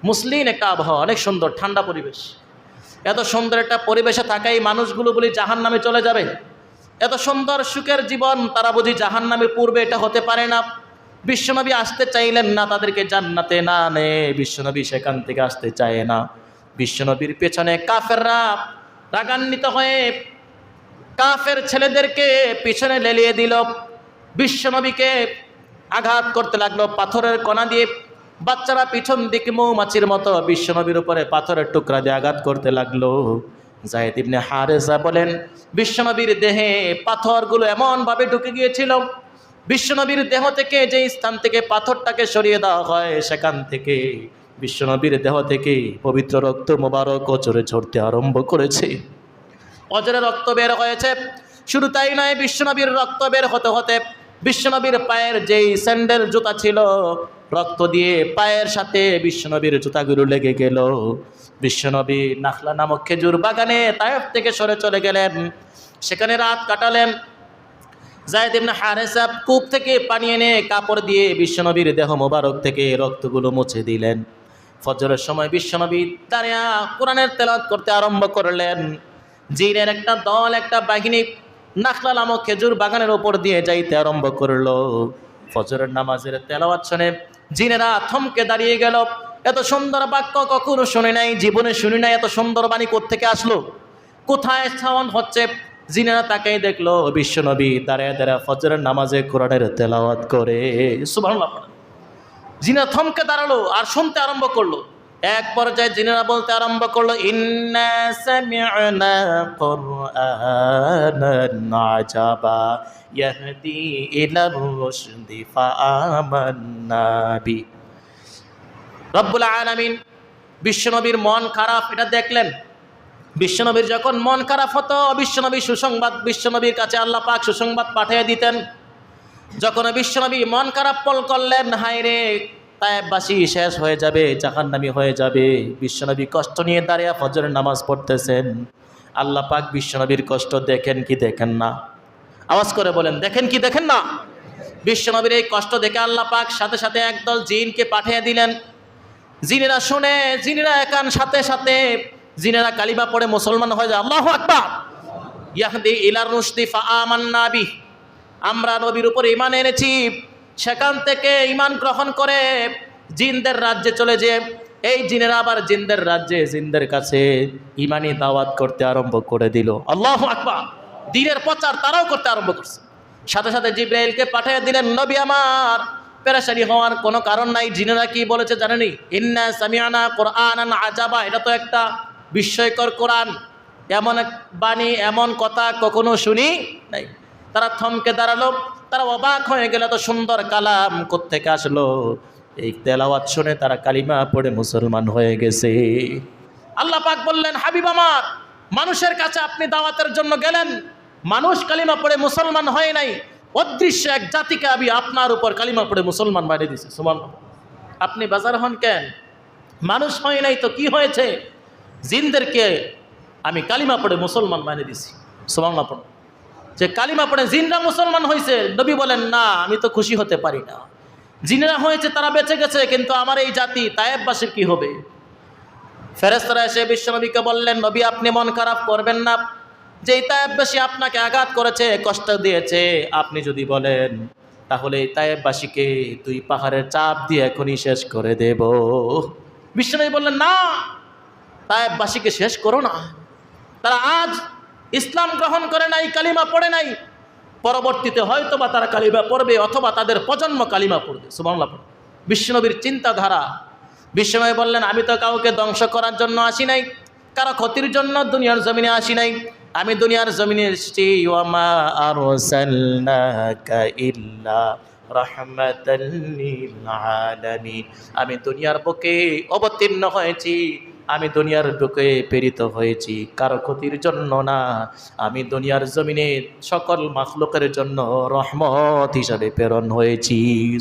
মুসলিম একটা আবহাওয়া, অনেক সুন্দর ঠান্ডা পরিবেশ। এত সুন্দর একটা পরিবেশে থাকাই মানুষগুলো বলি জাহান্নামে চলে যাবে। এত সুন্দর সুখের জীবন তারা বুঝি জাহান্নামে পূর্বে, এটা হতে পারে না। বিশ্বনবী আসতে চাইলেন না তাদেরকে জান্নাতে না নে, বিশ্বনবী সেখান থেকে আসতে চায় না। বিশ্বনবীর পেছনে কাফেররা রাগান্বিত হয়ে কাফের ছেলেদেরকে পিছনে লেলিয়ে দিল, বিশ্বনবীকে আঘাত করতে লাগলো পাথরের কণা দিয়ে। বাচ্চারা পিছন দিকে মৌমাছির মতো বিশ্বনবীর উপরে পাথরের টুকরা দিয়ে আঘাত করতে লাগলো। যায়েদ ইবনে হারেসা বলেন, বিশ্বনবীর দেহে পাথরগুলো এমনভাবে ঢুকে গিয়েছিল, বিশ্বনবীর দেহ থেকে যে স্থান থেকে পাথরটাকে সরিয়ে দেওয়া হয় সেখান থেকে বিশ্বনবীর দেহ থেকে পবিত্র রক্ত মোবারক অজরে ঝরতে আরম্ভ করেছে। অজরে রক্ত বের হয়েছে। শুধু তাই নয়, বিশ্বনবীর রক্ত বের হতে হতে বিশ্বনবীর পায়ের যেই স্যান্ডেল জুতা ছিল, রক্ত দিয়ে পায়ের সাথে বিশ্বনবীর জুতাগুলো লেগে গেল। বিশ্বনবী নাখলা নামক খেজুর বাগানে তায়েফ থেকে সরে চলে গেলেন, সেখানে রাত কাটালেন। যায়েদ ইবনে হারেসা কূপ থেকে পানি এনে কাপড় দিয়ে বিশ্বনবীর দেহ মোবারক থেকে রক্তগুলো মুছে দিলেন। ফজরের সময় বিশ্বনবী দাঁড়িয়ে কোরআনের তেলাওয়াত করতে আরম্ভ করলেন। জিনের একটা দল, একটা বাহিনী নাখলা নামক খেজুর বাগানের ওপর দিয়ে যাইতে আরম্ভ করলো। ফজরের নামাজের তেলাওয়াত শুনে জিনেরা থমকে দাঁড়িয়ে গেল। এত সুন্দর বাক্য কখনো শুনে নাই, জীবনে শুনি নাই। এত সুন্দর বাণী কোত্থেকে আসলো, কোথায় সাউন্ড হচ্ছে? জিনেরা তাকেই দেখলো বিশ্বনবী দাঁড়িয়ে দাঁড়িয়ে ফজরের নামাজে কোরআনের তেলাওয়াত করে। সুবহানাল্লাহ। জিনেরা থমকে দাঁড়ালো আর শুনতে আরম্ভ করলো। এক পর্যায়ে জিনেরা বলতে আরম্ভ করলো, ইন্না সামি'না কুরআনান আজাবা ইয়াহদি ইলার রুশদি ফাআমান্না বি। রব্বুল আলামিন বিশ্বনবীর মন খারাপ এটা দেখলেন। বিশ্বনবীর যখন মন খারাপ হতো, বিশ্বনবীর কাছে আল্লাহ পাক সুসংবাদ পাঠিয়ে দিতেন। যখন বিশ্বনবী মন খারাপ করলেন, হায় রে তায়েববাসী শেষ হয়ে যাবে, জাহান্নামী হয়ে যাবে, বিশ্বনবী কষ্ট নিয়ে দাঁড়িয়ে ফজরের নামাজ পড়তেছেন। আল্লাহ পাক বিশ্বনবীর কষ্ট দেখেন কি দেখেন না? আওয়াজ করে বলেন, দেখেন কি দেখেন না? বিশ্বনবীর এই কষ্ট দেখে আল্লাহ পাক সাথে সাথে একদল জিনকে পাঠিয়ে দিলেন। জিনেরা শুনে, জিনেরা একান সাথে সাথে জিনেরা কালিমা পড়ে মুসলমান হয়ে যায়। আল্লাহু আকবার। ইয়াহদি ইলার রুশদি ফাআমান্না বি। আমরা নবীর উপর ঈমান এনেছি, সেখান থেকে ঈমান গ্রহণ করে জিনদের রাজ্যে চলে যে এই জিনেরা আবার জিনদের রাজ্যে জিনদের কাছে ঈমানি দাওয়াত করতে আরম্ভ করে দিল। আল্লাহু আকবার। দ্বীনের প্রচার তারাও করতে আরম্ভ করছে। সাথে সাথে জিবরাইলকে পাঠিয়ে দিলেন, নবী আমার পেরেশানি হওয়ার কোনো কারণ নাই। জিনেরা কি বলেছে জানেনি? ইন্না সামি'না কুরআনান আজাবা। এটা তো একটা বিস্ময়কর কোরআন, এমন এক বাণী, এমন কথা কখনো শুনি নাই। তারা থমকে দাঁড়ালো, তারা অবাক হয়ে গেল, এত সুন্দর কালাম কোত্থেকে আসলো? এই তেলাওয়াত শুনে তারা কালিমা পড়ে মুসলমান হয়ে গেছে। আল্লাহ পাক বললেন, হাবিব আমার, মানুষের কাছে আপনি দাওয়াতের জন্য গেলেন, মানুষ কালিমা পড়ে মুসলমান হয় নাই, অদৃশ্য এক জাতিকে আমি আপনার উপর কালিমা পড়ে মুসলমান বানিয়ে দিয়েছি। সুবহানাল্লাহ। আপনি বাজার হন কেন? মানুষ হয় নাই তো কি হয়েছে? জিনদেরকে আমি কালিমা পড়ে মুসলমান বানিয়ে দিয়েছি। সুবহানাল্লাহ। যে কালিমা পড়ে জিনরা মুসলমান হয়েছে, নবী বলেন, না আমি তো খুশি হতে পারি না। জিনেরা হয়েছে তারা বেঁচে গেছে, কিন্তু আমার এই জাতি তায়েববাসীর কি হবে? ফেরেশতারা এসে বিশ্বনবীকে বললেন, নবী আপনি মন খারাপ করবেন না, যে তায়েববাসী আপনাকে আঘাত করেছে, কষ্ট দিয়েছে, আপনি যদি বলেন তাহলে এই তায়েববাসীকে 2 পাহাড়ের চাপ দিয়ে এখনই শেষ করে দেব। বিশ্বনবী বললেন, না, তায়েববাসীকে শেষ করো না। তারা আজ ইসলাম গ্রহণ করে নাই, কালিমা পড়ে নাই, পরবর্তীতে হয়তো বা তারা কালিমা পড়বে, অথবা তাদের প্রজন্ম কালিমা পড়বে। সুবহানাল্লাহ। বিশ্বনবীর চিন্তাধারা। বিশ্বনবী বললেন, আমি তো কাউকে ধ্বংস করার জন্য আসি নাই, কারো ক্ষতির জন্য দুনিয়ার জমিনে আসি নাই। আমি দুনিয়ার জমিনে এসেছি ওয়া মা আরসালনাকা ইল্লা রাহমাতাল লিল আলামিন। আমি দুনিয়ার বুকে অবতীর্ণ হয়েছি, আমি দুনিয়ার বুকে প্রেরিত হয়েছি কারো ক্ষতির জন্য না, আমি দুনিয়ার জমিনে সকল মাখলুকের জন্য রহমত হিসাবে প্রেরণ হয়েছি।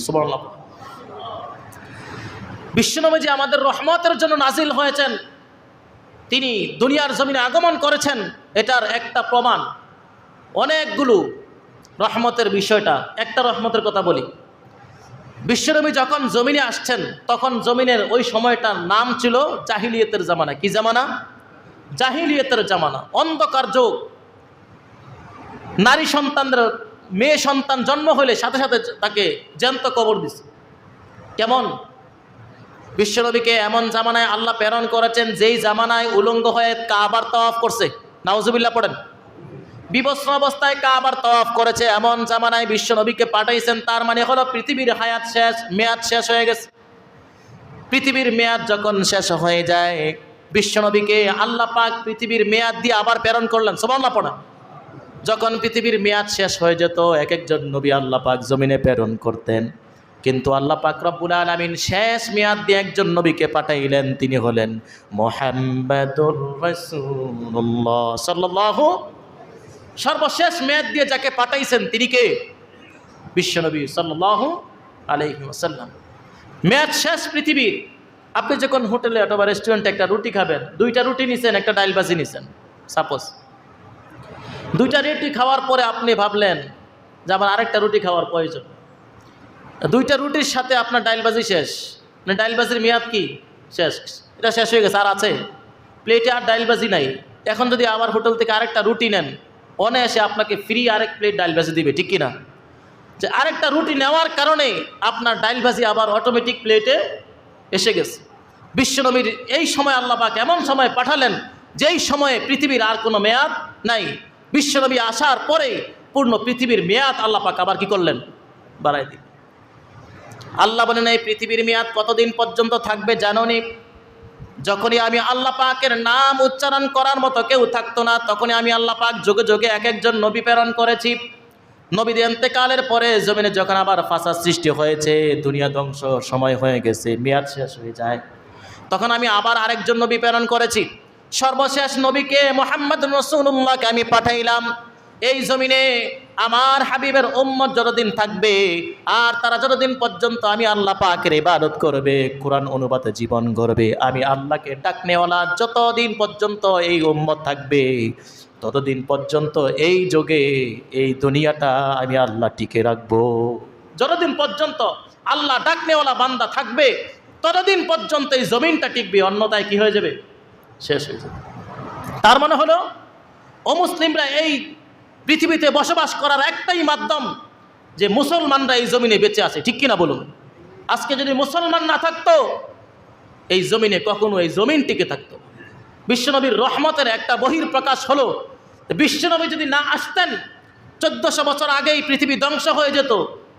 সুবহানাল্লাহ। বিশ্বনবী যে আমাদের রহমতের জন্য নাজিল হয়েছেন, তিনি দুনিয়ার জমিনে আগমন করেছেন, এটার একটা প্রমাণ অনেকগুলো রহমতের বিষয়টা। একটা রহমতের কথা বলি। বিশ্বনবী যখন জমিনে আসছেন, তখন জমিনের ওই সময়টার নাম ছিল জাহিলিয়তের জামানা। কি জামানা? জাহিলিয়তের জামানা, অন্ধকার যুগ। নারী সন্তানদের, মেয়ে সন্তান জন্ম হলে সাথে সাথে তাকে জ্যান্ত কবর দিছে। কেমন? বিশ্বনবীকে এমন জামানায় আল্লাহ প্রেরণ করেছেন, যেই জামানায় উলঙ্গ হয়ে কাবার তাওয়াফ করছে। নাউজুবিল্লাহ পড়েন। বিবস্ত্র অবস্থায় কাবার তাওয়াফ করেছে, এমন জামানায় বিশ্বনবীকে পাঠাইছেন। তার মানে হলো পৃথিবীর হায়াত শেষ, মেয়াদ শেষ হয়ে গেছে। পৃথিবীর মেয়াদ যখন শেষ হয়ে যায়, বিশ্বনবীকে আল্লাহ পাক পৃথিবীর মেয়াদ দিয়ে আবার প্রেরণ করলেন। সুবহানাল্লাহ পড়েন। যখন পৃথিবীর মেয়াদ শেষ হয়ে যেত, এক একজন নবী আল্লাহ পাক জমিনে প্রেরণ করতেন, কিন্তু আল্লাহ পাক রব্বুল আলামিন শেষ মেয়াদ দিয়ে একজন নবীকে পাঠাইলেন, তিনি হলেন মুহাম্মাদুর রাসূলুল্লাহ সাল্লাল্লাহু। সর্বশেষ মেয়াদ দিয়ে যাকে পাঠাইছেন তিনি কে? বিশ্বনবী সাল্লাল্লাহু আলাইহি ওয়াসাল্লাম। মেয়াদ শেষ পৃথিবীর। আপনি যখন হোটেলে অথবা রেস্টুরেন্টে একটা রুটি খাবেন, 2টা রুটি নিছেন, একটা ডাল ভাজি নিছেন, সাপোজ 2টা রুটি খাওয়ার পরে আপনি ভাবলেন যে আমার আরেকটা রুটি খাওয়ার প্রয়োজন। 2টা রুটির সাথে আপনার ডাল ভাজি শেষ, মানে ডাল ভাজির মেয়াদ কি? শেষ, এটা শেষ হয়ে গেছে। আর আছে প্লেটে আর ডাইলবাজি নাই। এখন যদি আবার হোটেল থেকে আরেকটা রুটি নেন, অনায়াসে আপনাকে ফ্রি আরেক প্লেট ডাইলবাজি দিবে, ঠিক কিনা? যে আরেকটা রুটি নেওয়ার কারণে আপনার ডাইলবাজি আবার অটোমেটিক প্লেটে এসে গেছে। বিশ্বনবীর এই সময় আল্লাহ পাক এমন সময় পাঠালেন যেই সময়ে পৃথিবীর আর কোনো মেয়াদ নাই। বিশ্বনবী আসার পরে পূর্ণ পৃথিবীর মেয়াদ আল্লাহ পাক আবার কি করলেন? বাড়াই দিন। আল্লাহ বলেন, এই পৃথিবীর মেয়াদ কতদিন পর্যন্ত থাকবে জানোনি? যখনই আমি আল্লাহ পাকের নাম উচ্চারণ করার মতো কেউ থাকতো না, তখনই আমি আল্লাহ পাক যুগে যুগে এক একজন নবী প্রেরণ করেছি। নবীদের ইন্তেকালের পরে জমিনে যখন আবার ফাসাদ সৃষ্টি হয়েছে, দুনিয়া ধ্বংস সময় হয়ে গেছে, মেয়াদ শেষ হয়ে যায়, তখন আমি আবার আরেকজন নবী প্রেরণ করেছি। সর্বশেষ নবীকে মুহাম্মদ রাসূলুল্লাহকে আমি পাঠাইলাম। এই জমিনে আমার হাবিবের উম্মত যতদিন থাকবে আর তারা যতদিন পর্যন্ত আমি আল্লাহ পাকের ইবাদত করবে, কোরআন অনুবাদে জীবন গড়বে, আমি আল্লাহকে ডাকনেওয়ালা যতদিন পর্যন্ত এই উম্মত থাকবে, ততদিন পর্যন্ত এই যুগে এই দুনিয়াটা আমি আল্লাহ টিকে রাখবো। যতদিন পর্যন্ত আল্লাহ ডাকনেওয়ালা বান্দা থাকবে, ততদিন পর্যন্ত এই জমিনটা টিকবে, অন্যথায় কি হয়ে যাবে? শেষ হয়ে যাবে। তার মানে হলো অমুসলিমরা এই পৃথিবীতে বসবাস করার একটাই মাধ্যম যে মুসলমানরা এই জমিনে বেঁচে আছে, ঠিক কিনা বলুন? আজকে যদি মুসলমান না থাকতো, এই জমিনে কখনো এই জমিন টিকে থাকতো। বিশ্বনবীর রহমতের একটা বহির প্রকাশ হলো, বিশ্বনবী যদি না আসতেন 1400 বছর আগেই পৃথিবী ধ্বংস হয়ে যেত।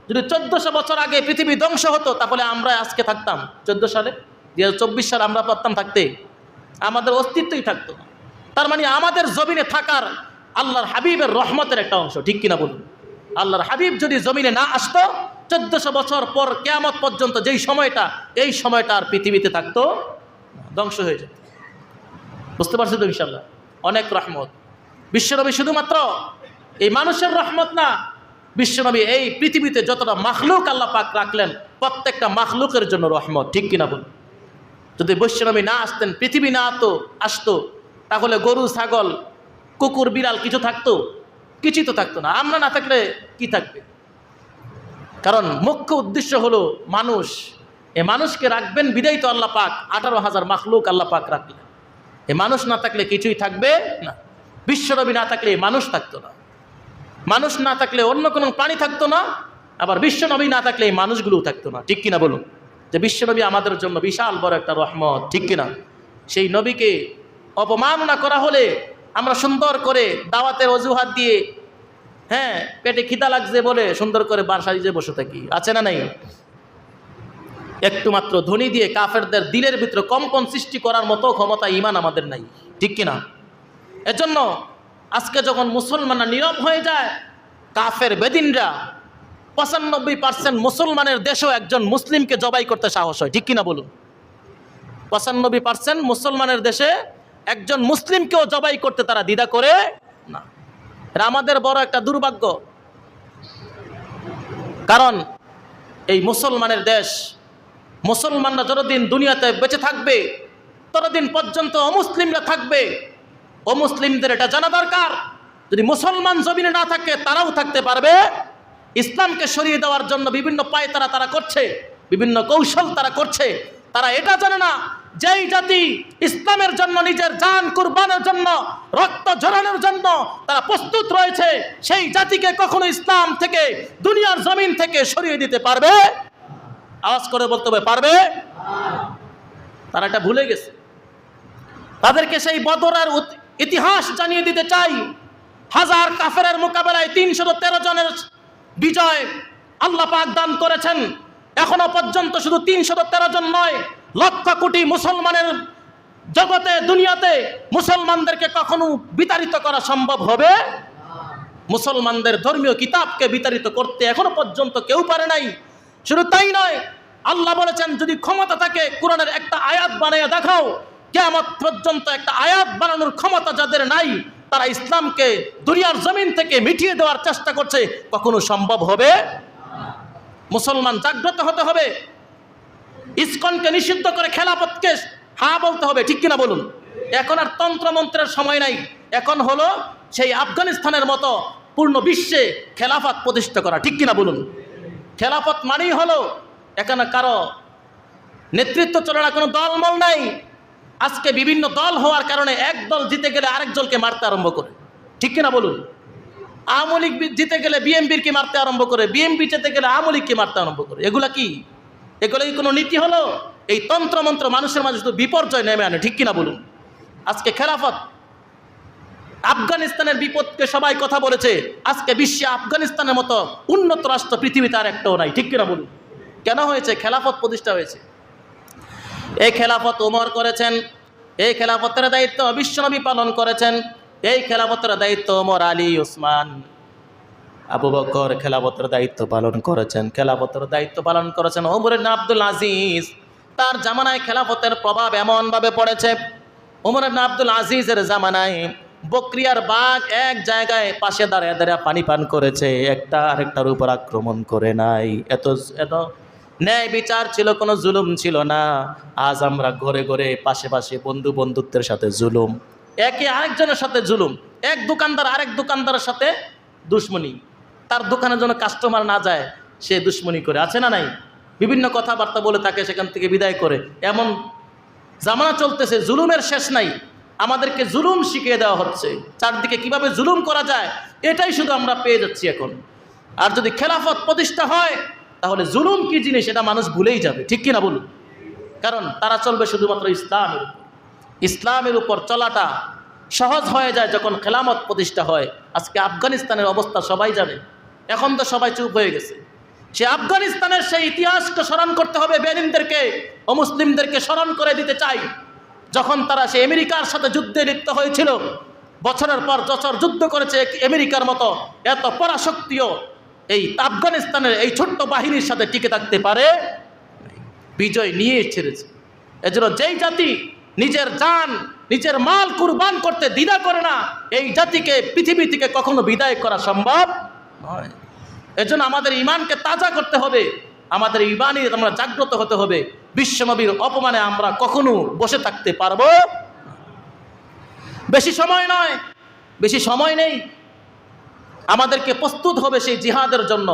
যদি 1400 বছর আগে পৃথিবী ধ্বংস হতো, তাহলে আমরা আজকে থাকতাম 14 সালে, 2024 সালে আমরা পারতাম থাকতে? আমাদের অস্তিত্বই থাকতো না। তার মানে আমাদের জমিনে থাকার আল্লাহর হাবিবের রহমতের একটা অংশ, ঠিক কিনা বলুন? আল্লাহর হাবিব যদি জমিনে না আসতো, 1400 বছর পর কিয়ামত পর্যন্ত যেই সময়টা, এই সময়টা আর পৃথিবীতে থাকতো, ধ্বংস হয়ে যেত। বুঝতে পারছি তো? ইনশাআল্লাহ অনেক রহমত। বিশ্বনবী শুধুমাত্র এই মানুষের রহমত না, বিশ্বনবী এই পৃথিবীতে যতটা মাখলুক আল্লাহ পাক রাখলেন, প্রত্যেকটা মাখলুকের জন্য রহমত, ঠিক কিনা বলুন? যদি বিশ্বনবী না আসতেন, পৃথিবী না আসতো, তাহলে গরু, ছাগল, কুকুর, বিড়াল কিছু থাকতো? কিছুই তো থাকতো না। আমরা না থাকলে কি থাকবে? কারণ মুখ্য উদ্দেশ্য হলো মানুষ। এই মানুষকে রাখবেন বিদায় তো আল্লাহ পাক 18,000 মাখলুক আল্লাহ পাক রাখলেন। এই মানুষ না থাকলে কিছুই থাকবে না। বিশ্বনবী না থাকলে মানুষ থাকতো না, মানুষ না থাকলে অন্য কোনো প্রাণী থাকতো না, আবার বিশ্বনবী না থাকলে এই মানুষগুলোও থাকতো না, ঠিক কিনা বলুন? যে বিশ্বনবী আমাদের জন্য বিশাল বড় একটা রহমত, ঠিক কিনা? সেই নবীকে অপমাননা করা হলে আমরা সুন্দর করে দাওয়াতের অজুহাত দিয়ে, হ্যাঁ পেটে খিদা লাগছে বলে সুন্দর করে বাসায় যে বসে থাকি, আছে না নাই? একটু মাত্র ধ্বনি দিয়ে কাফেরদের দিলের ভিতরে কম্পন সৃষ্টি করার মতো ক্ষমতা, ঈমান আমাদের নাই, ঠিক কিনা? এজন্য আজকে যখন মুসলমানরা নীরব হয়ে যায়, কাফের বেদিনরা 95% মুসলমানের দেশেও একজন মুসলিমকে জবাই করতে সাহস হয়, ঠিক কিনা বলুন? 95% মুসলমানের দেশে একজন মুসলিমকেও জবাই করতে তারা দ্বিধা করে না। এটা আমাদের বড় একটা দুর্ভাগ্য। কারণ এই মুসলমানের দেশ, মুসলমানরা যতদিন দুনিয়াতে বেঁচে থাকবে, ততদিন পর্যন্ত অমুসলিমরা থাকবে। অমুসলিমদের এটা জানা দরকার, যদি মুসলমান জমিনে না থাকে, তারাও থাকতে পারবে। ইসলামকে সরিয়ে দেওয়ার জন্য বিভিন্ন পায়তারা তারা করছে, বিভিন্ন কৌশল তারা করছে। তারা এটা জানে না, যেই জাতি ইসলামের জন্য নিজের জান কুরবানের জন্য, রক্ত ঝরানোর জন্য তারা প্রস্তুত রয়েছে, সেই জাতিকে কখনো ইসলাম থেকে, দুনিয়ার জমিন থেকে সরিয়ে দিতে পারবে? আওয়াজ করে বলতে হবে, পারবে? তারা এটা ভুলে গেছে। তাদেরকে সেই বদরের ইতিহাস জানিয়ে দিতে চাই। 1000 কাফেরের মোকাবেলায় 313 জনের বিজয় আল্লাহ পাক দান করেছেন। এখনো পর্যন্ত শুধু 313 জন নয়, লক্ষ কোটি মুসলমানের জগতে, দুনিয়াতে মুসলমানদেরকে কখনো বিতাড়িত করা সম্ভব হবে? মুসলমানদের ধর্মীয় কিতাবকে বিতাড়িত করতে এখনো পর্যন্ত কেউ পারে নাই। শুধু তাই নয়, আল্লাহ বলেছেন যদি ক্ষমতা থাকে কোরআনের একটা আয়াত বানিয়ে দেখাও। কিয়ামত পর্যন্ত একটা আয়াত বানানোর ক্ষমতা যাদের নাই, তারা ইসলামকে দুনিয়ার জমিন থেকে মিটিয়ে দেওয়ার চেষ্টা করছে, কখনো সম্ভব হবে? মুসলমান জাগ্রত হতে হবে। ইসকনকে নিষিদ্ধ করে খেলাফতকে হ্যাঁ বলতে হবে, ঠিক কিনা বলুন? এখন আর তন্ত্রমন্ত্রের সময় নাই। এখন হলো সেই আফগানিস্তানের মতো পূর্ণ বিশ্বে খেলাফত প্রতিষ্ঠা করা, ঠিক কিনা বলুন? খেলাফত মানেই হলো এখানে কারো নেতৃত্ব চলে না, কোনো দলমল নাই। আজকে বিভিন্ন দল হওয়ার কারণে এক দল জিতে গেলে আরেক দলকে মারতে আরম্ভ করে, ঠিক কিনা বলুন? আওয়ামী লীগ জিতে গেলে বিএনপিকে মারতে আরম্ভ করে, বিএনপি জিতে গেলে আওয়ামী লীগকে মারতে আরম্ভ করে। এগুলা কি? এগুলো কি কোনো নীতি হলো? এই তন্ত্রমন্ত্র মানুষের মাঝে শুধু বিপর্যয় নেমে আনে, ঠিক কিনা বলুন? আজকে খেলাফত, আফগানিস্তানের বিপদকে সবাই কথা বলেছে, আজকে বিশ্বে আফগানিস্তানের মতো উন্নত রাষ্ট্র পৃথিবীতে আর একটাও নাই, ঠিক কিনা বলুন? কেন হয়েছে? খেলাফত প্রতিষ্ঠা হয়েছে। এই খেলাফত ওমর করেছেন, এই খেলাফতের দায়িত্ব বিশ্বনবী পালন করেছেন, এই খেলাফতের দায়িত্ব ওমর, আলী, ওসমান, আবু বকর খেলাফতের দায়িত্ব পালন করেছেন। খেলাফতের দায়িত্ব পালন করেছেন ওমর ইবনে আব্দুল আজিজ। তার জামানায় খেলাফতের প্রভাব এমনভাবে পড়েছে, ওমর ইবনে আব্দুল আজিজের জামানায় বকরিয়ার বাঘ এক জায়গায় পাশে দাঁড়িয়ে দাঁড়িয়ে পানি পান করেছে, একটা আরেকটার উপর আক্রমণ করে নাই। এত এত ন্যায় বিচার ছিল, কোনো জুলুম ছিল না। আজ আমরা ঘরে ঘরে পাশে পাশে বন্ধুত্বের সাথে জুলুম, একে আরেকজনের সাথে জুলুম। এক দোকানদার আরেক দোকানদারের সাথে দুশ্মনী, তার দোকানের জন্য কাস্টমার না যায় সে দুশ্মনী করে, আছে না নাই? বিভিন্ন কথাবার্তা বলে তাকে সেখান থেকে বিদায় করে। এমন জামানা চলতেছে, জুলুমের শেষ নাই। আমাদেরকে জুলুম শিখিয়ে দেওয়া হচ্ছে, চারদিকে কিভাবে জুলুম করা যায় এটাই শুধু আমরা পেয়ে যাচ্ছি এখন। আর যদি খেলাফত প্রতিষ্ঠা হয় তাহলে জুলুম কি জিনিস এটা মানুষ ভুলেই যাবে, ঠিক কিনা বলুন? কারণ তারা চলবে শুধুমাত্র ইসলামের উপর। ইসলামের উপর চলাটা সহজ হয়ে যায় যখন খেলাফত প্রতিষ্ঠা হয়। আজকে আফগানিস্তানের অবস্থা সবাই জানে, এখন তো সবাই চুপ হয়ে গেছে। সে আফগানিস্তানের সেই ইতিহাসকে স্মরণ করতে হবে, বেনিনদেরকে, অমুসলিমদেরকে স্মরণ করে দিতে চাই। যখন তারা সে আমেরিকার সাথে যুদ্ধে লিপ্ত হয়েছিল, বছরের পর বছর যুদ্ধ করেছে, আমেরিকার মতো এত পরাশক্তিও এই আফগানিস্তানের এই ছোট্ট বাহিনীর সাথে টিকে থাকতে পারে, বিজয় নিয়ে ছেড়েছে। এজন্য যেই জাতি নিজের জান নিজের মাল কুরবান করতে দ্বিধা করে না, এই জাতিকে পৃথিবী থেকে কখনো বিদায় করা সম্ভব নয়। এজন্য আমাদের ইমানকে তাজা করতে হবে, আমাদের ইমানে আমরা জাগ্রত হতে হবে। বিশ্বনবীর অপমানে আমরা কখনো বসে থাকতে পারবো? বেশি সময় নয়, বেশি সময় নেই, আমাদেরকে প্রস্তুত হবে সেই জিহাদের জন্য।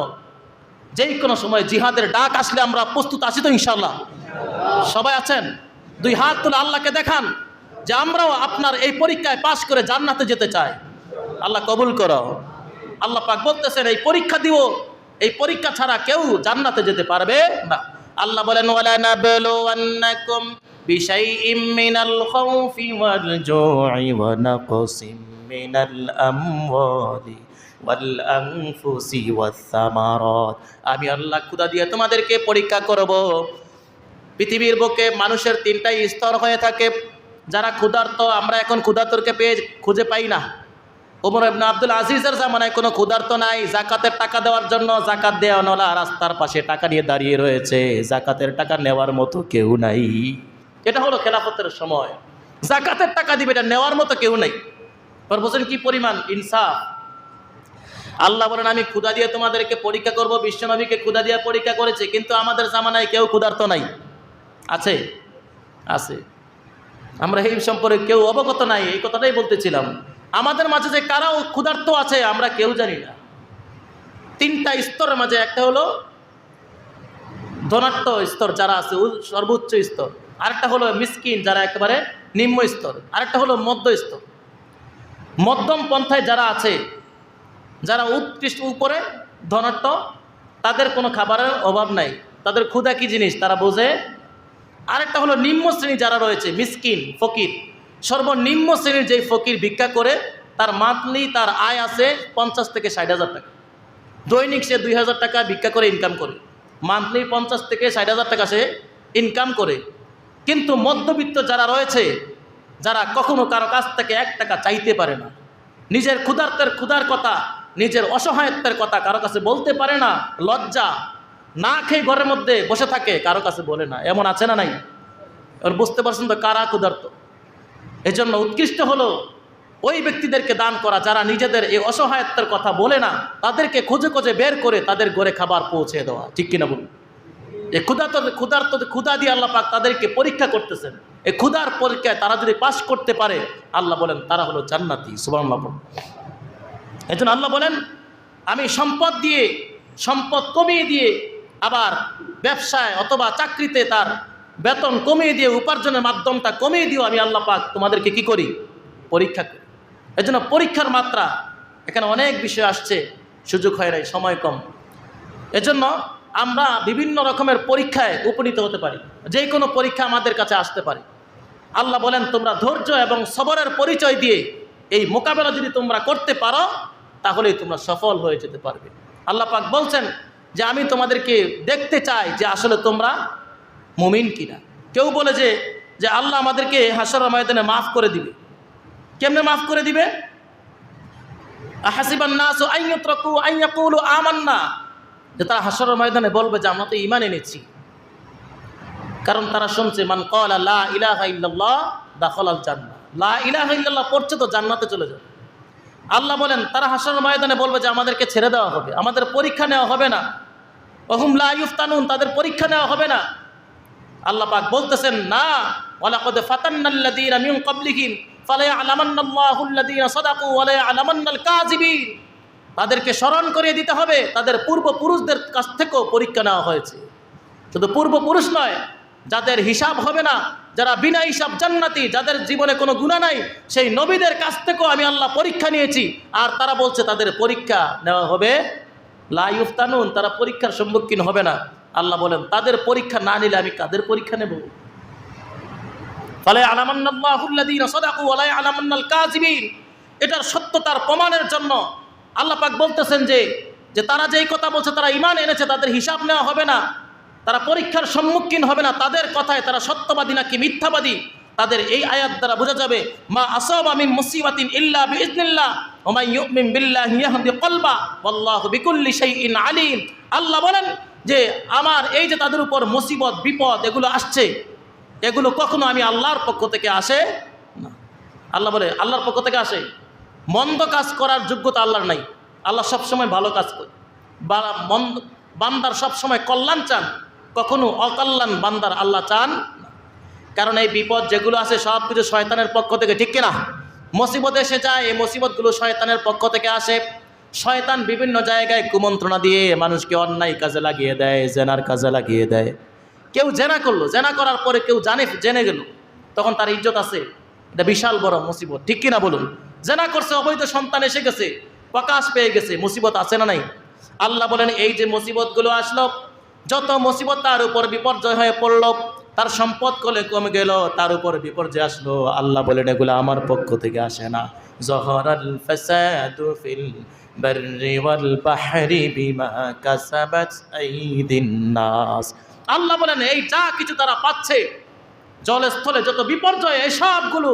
যেই কোনো সময় জিহাদের ডাক আসলে আমরা প্রস্তুত আছি তো ইনশাআল্লাহ? সবাই আছেন? দুই হাত তুলে আল্লাহকে দেখান যে আমরাও আপনার এই পরীক্ষায় পাশ করে জান্নাতে যেতে চাই। আল্লাহ কবুল করো। আল্লাহ পাক বলতেছেন এই পরীক্ষা দিব, এই পরীক্ষা ছাড়া কেউ জান্নাতে যেতে পারবে না। আল্লাহ বলেন ওয়ালা নাবলুওয়ান্নাকুম বিশাইইম মিনাল খাউফি ওয়াল জু'i ওয়া নাকসিম মিনাল আমওয়ালি ওয়াল আনফুসি ওয়াস সামারাত। আমি আল্লাহ খোদা দিয়ে তোমাদেরকে পরীক্ষা করব। পৃথিবীর বুকে মানুষের তিনটাই স্তর হয়ে থাকে। যারা ক্ষুধার্ত, আমরা এখন ক্ষুধার্তকে খুঁজে পাই না। ওমর ইবনে আব্দুল আজিজের জামানায় কোনো ক্ষুধার্ত নাই। জাকাতের টাকা দেওয়ার জন্য জাকাত দেওয়ানওয়ালা রাস্তার পাশে টাকা নিয়ে দাঁড়িয়ে রয়েছে, জাকাতের টাকা নেওয়ার মতো কেউ নাই। এটা হলো খেলাফতের সময়। জাকাতের টাকা দিবে, এটা নেওয়ার মতো কেউ নাই। বলছেন কি পরিমাণ ইনসাফ! আল্লাহ বলেন আমি ক্ষুধা দিয়ে তোমাদেরকে পরীক্ষা করব। বিশ্বনবীকে ক্ষুধা দিয়ে পরীক্ষা করেছে, কিন্তু আমাদের জামানায় কেউ ক্ষুধার্ত নাই। আছে? আছে। আমরা এই সম্পর্কে কেউ অবগত নাই, এই কথাটাই বলতেছিলাম। আমাদের মাঝে যে কারাও ক্ষুধার্ত আছে আমরা কেউ জানি না। তিনটা স্তরের মাঝে, একটা হলো ধনাঢ্য স্তর যারা আছে, সর্বোচ্চ স্তর। আরেকটা হলো মিসকিন যারা একেবারে নিম্ন স্তর। আরেকটা হলো মধ্য স্তর। মধ্যম পন্থায় যারা আছে, যারা উৎকৃষ্ট উপরে ধনাঢ্য, তাদের কোনো খাবারের অভাব নাই, তাদের ক্ষুধা কি জিনিস তারা বোঝে। আরেকটা হলো নিম্ন শ্রেণী যারা রয়েছে, মিসকিন, ফকির। সর্বনিম্ন শ্রেণীর যেই ফকির ভিক্ষা করে, তার মান্থলি তার আয় আছে 50 থেকে 60,000 টাকা। দৈনিক সে 2,000 টাকা ভিক্ষা করে ইনকাম করে, মান্থলি 50 থেকে 60,000 টাকা সে ইনকাম করে। কিন্তু মধ্যবিত্ত যারা রয়েছে, যারা কখনো কারো কাছ থেকে 1 টাকা চাইতে পারে না, নিজের ক্ষুধার কথা, নিজের অসহায়ত্বের কথা কারো কাছে বলতে পারে না, লজ্জা, না খেয়ে ঘরের মধ্যে বসে থাকে, কারো কাছে বলে না, এমন আছে না নাই? এবার বুঝতে পারছেন তো কারা ক্ষুধার্ত। এই জন্য উৎকৃষ্ট হলো ওই ব্যক্তিদেরকে দান করা যারা নিজেদের এই অসহায়ত্বের কথা বলে না, তাদেরকে খুঁজে খুঁজে বের করে তাদের ঘরে খাবার পৌঁছে দেওয়া, ঠিক কিনা বলুন? এই ক্ষুধা দিয়ে আল্লাহ পাক তাদেরকে পরীক্ষা করতেছেন। এই ক্ষুধার পরীক্ষায় তারা যদি পাস করতে পারে, আল্লাহ বলেন তারা হলো জান্নাতি। সুবহানাল্লাহ। এই জন্য আল্লাহ বলেন আমি সম্পদ কমিয়ে দিয়ে আবার ব্যবসায় অথবা চাকরিতে তার বেতন কমিয়ে দিয়ে, উপার্জনের মাধ্যমটা কমিয়ে দিও, আমি আল্লাহ পাক তোমাদেরকে কি করি? পরীক্ষা করি। এজন্য পরীক্ষার মাত্রা, এখানে অনেক বিষয় আসছে, সুযোগ হয় নাই, সময় কম। এজন্য আমরা বিভিন্ন রকমের পরীক্ষায় উপনীত হতে পারি, যে কোনো পরীক্ষা আমাদের কাছে আসতে পারে। আল্লাহ বলেন তোমরা ধৈর্য এবং সবরের পরিচয় দিয়ে এই মোকাবেলা যদি তোমরা করতে পারো, তাহলেই তোমরা সফল হয়ে যেতে পারবে। আল্লাহ পাক বলছেন যে আমি তোমাদেরকে দেখতে চাই যে আসলে তোমরা মুমিন কিনা। কেউ বলে যে আল্লাহ আমাদেরকে হাশরের ময়দানে মাফ করে দিবে। কেমনে মাফ করে দিবে? আহাসিবান নাসু আন ইউতরাকু আন ইয়াকুলু আমান্না, যে তারা হাশরের ময়দানে বলবে যে আমরা তো ঈমান এনেছি। কারণ তারা শুনছে মান ক্বালা লা ইলাহা ইল্লাল্লাহ দাখালাল জান্নাহ, লা ইলাহা ইল্লাল্লাহ পড়ছে তো জান্নাতে চলে যাবে। আল্লাহ বলেন তারা হাশরের ময়দানে বলবে যে আমাদেরকে ছেড়ে দেওয়া হবে, আমাদের পরীক্ষা নেওয়া হবে না। ওহুম লা ইফতানুন, তাদের পরীক্ষা নেওয়া হবে না। আল্লাহ পাক বলতেছেন না, ওয়ালাকাদ ফাতান্নাল্লাযীনা মিন ক্বাবলিহিম ফালায়ালামান্নাল্লাহুল্লাযীনা সাদাকু ওয়া লায়ালামান্নাল কাযিবিন। তাদেরকে স্মরণ করিয়ে দিতে হবে তাদের পূর্বপুরুষদের কাছ থেকেও পরীক্ষা নেওয়া হয়েছে। শুধু পূর্বপুরুষ নয়, যাদের হিসাব হবে না, যারা বিনা হিসাব জান্নাতি, যাদের জীবনে কোনো গুনাহ নাই, সেই নবীদের কাছ থেকেও আমি আল্লাহ পরীক্ষা নিয়েছি। আর তারা বলছে তাদের পরীক্ষা নেওয়া হবে। লা ইফতানুন, তারা পরীক্ষার সম্মুখীন হবে না। আল্লাহ বলেন তাদের পরীক্ষা না নিলে আমি কাদের পরীক্ষা নেব? ফালায়ালামান্নাল্লাহুল্লাযীনা সাদাকু ওয়া লায়ালামান্নাল কাযিবিন। এটার সত্যতার প্রমাণের জন্য আল্লাহ পাক বলতেছেন যে তারা যেই কথা বলছে তারা ঈমান এনেছে, তাদের হিসাব নেওয়া হবে না, তারা পরীক্ষার সম্মুখীন হবে না। তাদের কথায় তারা সত্যবাদী নাকি মিথ্যাবাদী, তাদের এই আয়াত দ্বারা বোঝা যাবে। মা আসাবা মিন মুসিবাতিন ইল্লা বিইজনিল্লাহ ওয়া মান ইউমিন বিল্লাহি ইয়াহদি কলবা ওয়াল্লাহু বিকুল্লি শাইইন আলিম। আল্লাহ বলেন যে আমার এই যে তাদের উপর মুসিবত বিপদ এগুলো আসছে, এগুলো কখনো আমি আল্লাহর পক্ষ থেকে আসে না। আল্লাহ বলে আল্লাহর পক্ষ থেকে আসে। মন্দ কাজ করার যোগ্যতা আল্লাহর নাই। আল্লাহ সবসময় ভালো কাজ করে, বান্দার সবসময় কল্যাণ চান, কখনো অকল্যাণ বান্দার আল্লাহ চান না। কারণ এই বিপদ যেগুলো আছে সব কিছু শয়তানের পক্ষ থেকে, ঠিক কিনা? মুসিবত এসে যায়, এই মুসিবতগুলো শয়তানের পক্ষ থেকে আসে। শয়তান বিভিন্ন জায়গায় কুমন্ত্রণা দিয়ে মানুষকে অন্যায় কাজে লাগিয়ে দেয়, জেনার কাজে লাগিয়ে দেয়। কেউ জেনা করলো, জেনা করার পরে কেউ জেনে গেল, তখন তার ইজ্জত আছে, এটা বিশাল বড় মুসিবত, ঠিক কিনা বলুন? জেনা করছে, অবৈধ সন্তান এসে গেছে, প্রকাশ পেয়ে গেছে, মুসিবত আছে না নাই? আল্লাহ বলেন এই যে মুসিবতগুলো আসলো, যত মুসিবত তার উপর বিপর্যয় হয়ে পড়ল, তার সম্পদ কমে গেল, তার উপর বিপর্যয় আসলো, আল্লাহ বলেন এগুলো আমার পক্ষ থেকে আসে না। যহরাল ফাসাদু ফিল বাররি ওয়াল বাহরি বিমা কাসাবাত আইদিন নাস। আল্লাহ বলেন এই যা কিছু তারা পাচ্ছে, জলে স্থলে যত বিপর্যয়, এই সবগুলো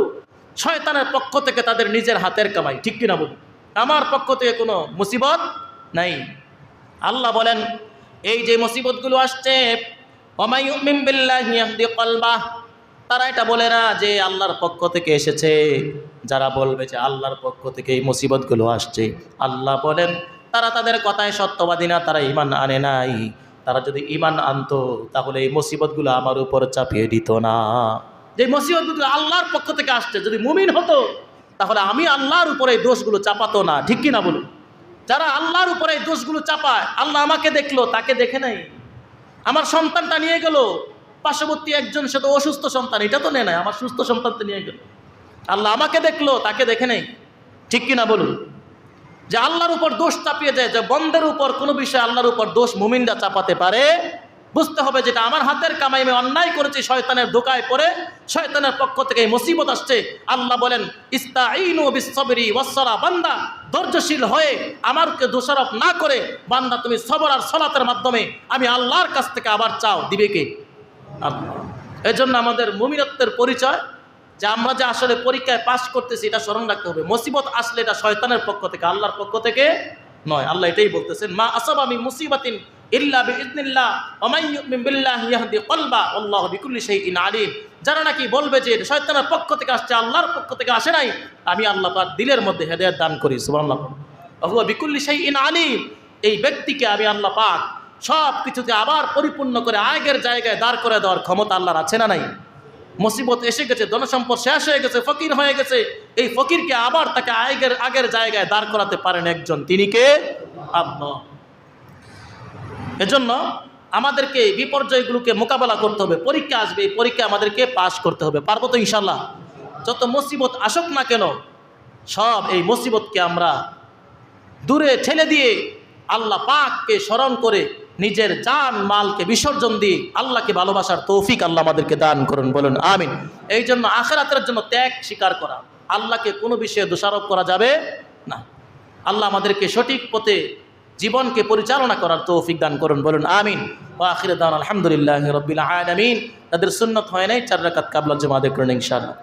শয়তানের পক্ষ থেকে, তাদের নিজের হাতের কামাই, ঠিক কিনা বলুন? আমার পক্ষ থেকে কোনো মুসিবত নাই। আল্লাহ বলেন এই যে মুসিবতগুলো আসছে, ওয়া ইউমিন বিল্লাহি ইয়াহদি কলবাহ, তারা এটা বলে না যে আল্লাহর পক্ষ থেকে এসেছে। যারা বলবে যে আল্লাহর পক্ষ থেকে এই মুসিবতগুলো আসছে, আল্লাহ বলেন তারা তাদের কথায় সত্যবাদী না, তারা ঈমান আনে নাই। তারা যদি ঈমান আনতো তাহলে এই মুসিবতগুলো আমার উপর চাপিয়ে দিত না। যে মুসিবতগুলো আল্লাহর পক্ষ থেকে আসছে, যদি মুমিন হতো তাহলে আমি আল্লাহর উপরে এই দোষগুলো চাপাতো না, ঠিক কিনা বলুন? যারা আল্লাহর উপরে এই দোষগুলো চাপায়, আল্লাহ আমাকে দেখলো, তাকে দেখে নাই। আমার সন্তানটা নিয়ে গেল, পার্শ্ববর্তী একজন সে তো অসুস্থ সন্তান, এটা তো নেয় নাই, আমার সুস্থ সন্তানটা নিয়ে গেল। আল্লাহ আমাকে দেখলো, তাকে দেখে নেই, ঠিক কিনা বলুন? যে আল্লাহর উপর দোষ চাপিয়ে যায়, যে বন্দের উপর কোনো বিষয় আল্লাহর উপর দোষ মুমিনরা চাপাতে পারে, বুঝতে হবে যেটা আমার হাতের কামাই, আমি অন্যায় করেছি, শয়তানের ধোকায় পড়ে শয়তানের পক্ষ থেকে এই মুসিবত আসছে। আল্লাহ বলেন ইস্তাঈনু বিস-সাবরি ওয়াস-সালাহ, বান্দা ধৈর্যশীল হয়ে আমাকে দোষারোপ না করে বান্দা তুমি সবর আর সালাতের মাধ্যমে আমি আল্লাহর কাছ থেকে আবার চাও, দিবে কে? আল্লাহ। এজন্য আমাদের মুমিনত্বের পরিচয় যে আমরা যে আসলে পরীক্ষায় পাস করতেছি এটা স্মরণ রাখতে হবে। মুসিবত আসলে এটা শয়তানের পক্ষ থেকে, আল্লাহর পক্ষ থেকে নয়। আল্লাহ এটাই বলতেছেন মা আসাবা মিন মুসিবাতিন ইল্লা বিইজনিল্লাহ ওয়া মান ইউমিন বিল্লাহি ইয়াহদি কলবা আল্লাহু বিকুল্লি শাইইন আলিম। যারা নাকি বলবে যে শয়তানের পক্ষ থেকে আসছে, আল্লাহর পক্ষ থেকে আসে নাই, আমি আল্লাহ পাক দিলের মধ্যে হেদায়েত দান করি। সুবহানাল্লাহ। ওয়া হুয়া বিকুল্লি শাইইন আলিম। এই ব্যক্তিকে আমি আল্লাহ পাক সব কিছুতে আবার পরিপূর্ণ করে আগের জায়গায় দাঁড় করে দেওয়ার ক্ষমতা আল্লাহর আছে না নাই? মুসিবত এসে গেছে, ধনসম্পদ শেষ হয়ে গেছে, ফকির হয়ে গেছে, এই ফকিরকে আবার তাকে আগের জায়গায় দাঁড় করাতে পারেন একজন, তিনি কে? আল্লাহ। এজন্য আমাদেরকে বিপর্যয়গুলোকে মোকাবেলা করতে হবে। পরীক্ষা আসবে, এই পরীক্ষা আমাদেরকে পাশ করতে হবে। পারবো তো ইনশাল্লাহ? যত মুসিবত আসুক না কেন, সব এই মুসিবতকে আমরা দূরে ঠেলে দিয়ে আল্লাহ পাককে স্মরণ করে নিজের জান মালকে বিসর্জন দিয়ে আল্লাহকে ভালোবাসার তৌফিক আল্লাহ আমাদেরকে দান করুন, বলুন আমিন। এই জন্য আখিরাতের জন্য ত্যাগ স্বীকার করা, আল্লাহকে কোনো বিষয়ে দোষারোপ করা যাবে না। আল্লাহ আমাদেরকে সঠিক পথে জীবনকে পরিচালনা করার তৌফিক দান করুন, বলুন আমিন। ওয়া আখিরু দাওয়ানা আলহামদুলিল্লাহি রাব্বিল আলামিন। তাদের সুন্নত হয় নাই 4 রাকাত কাবলা জুমা আদায় করেন ইনশাআল্লাহ।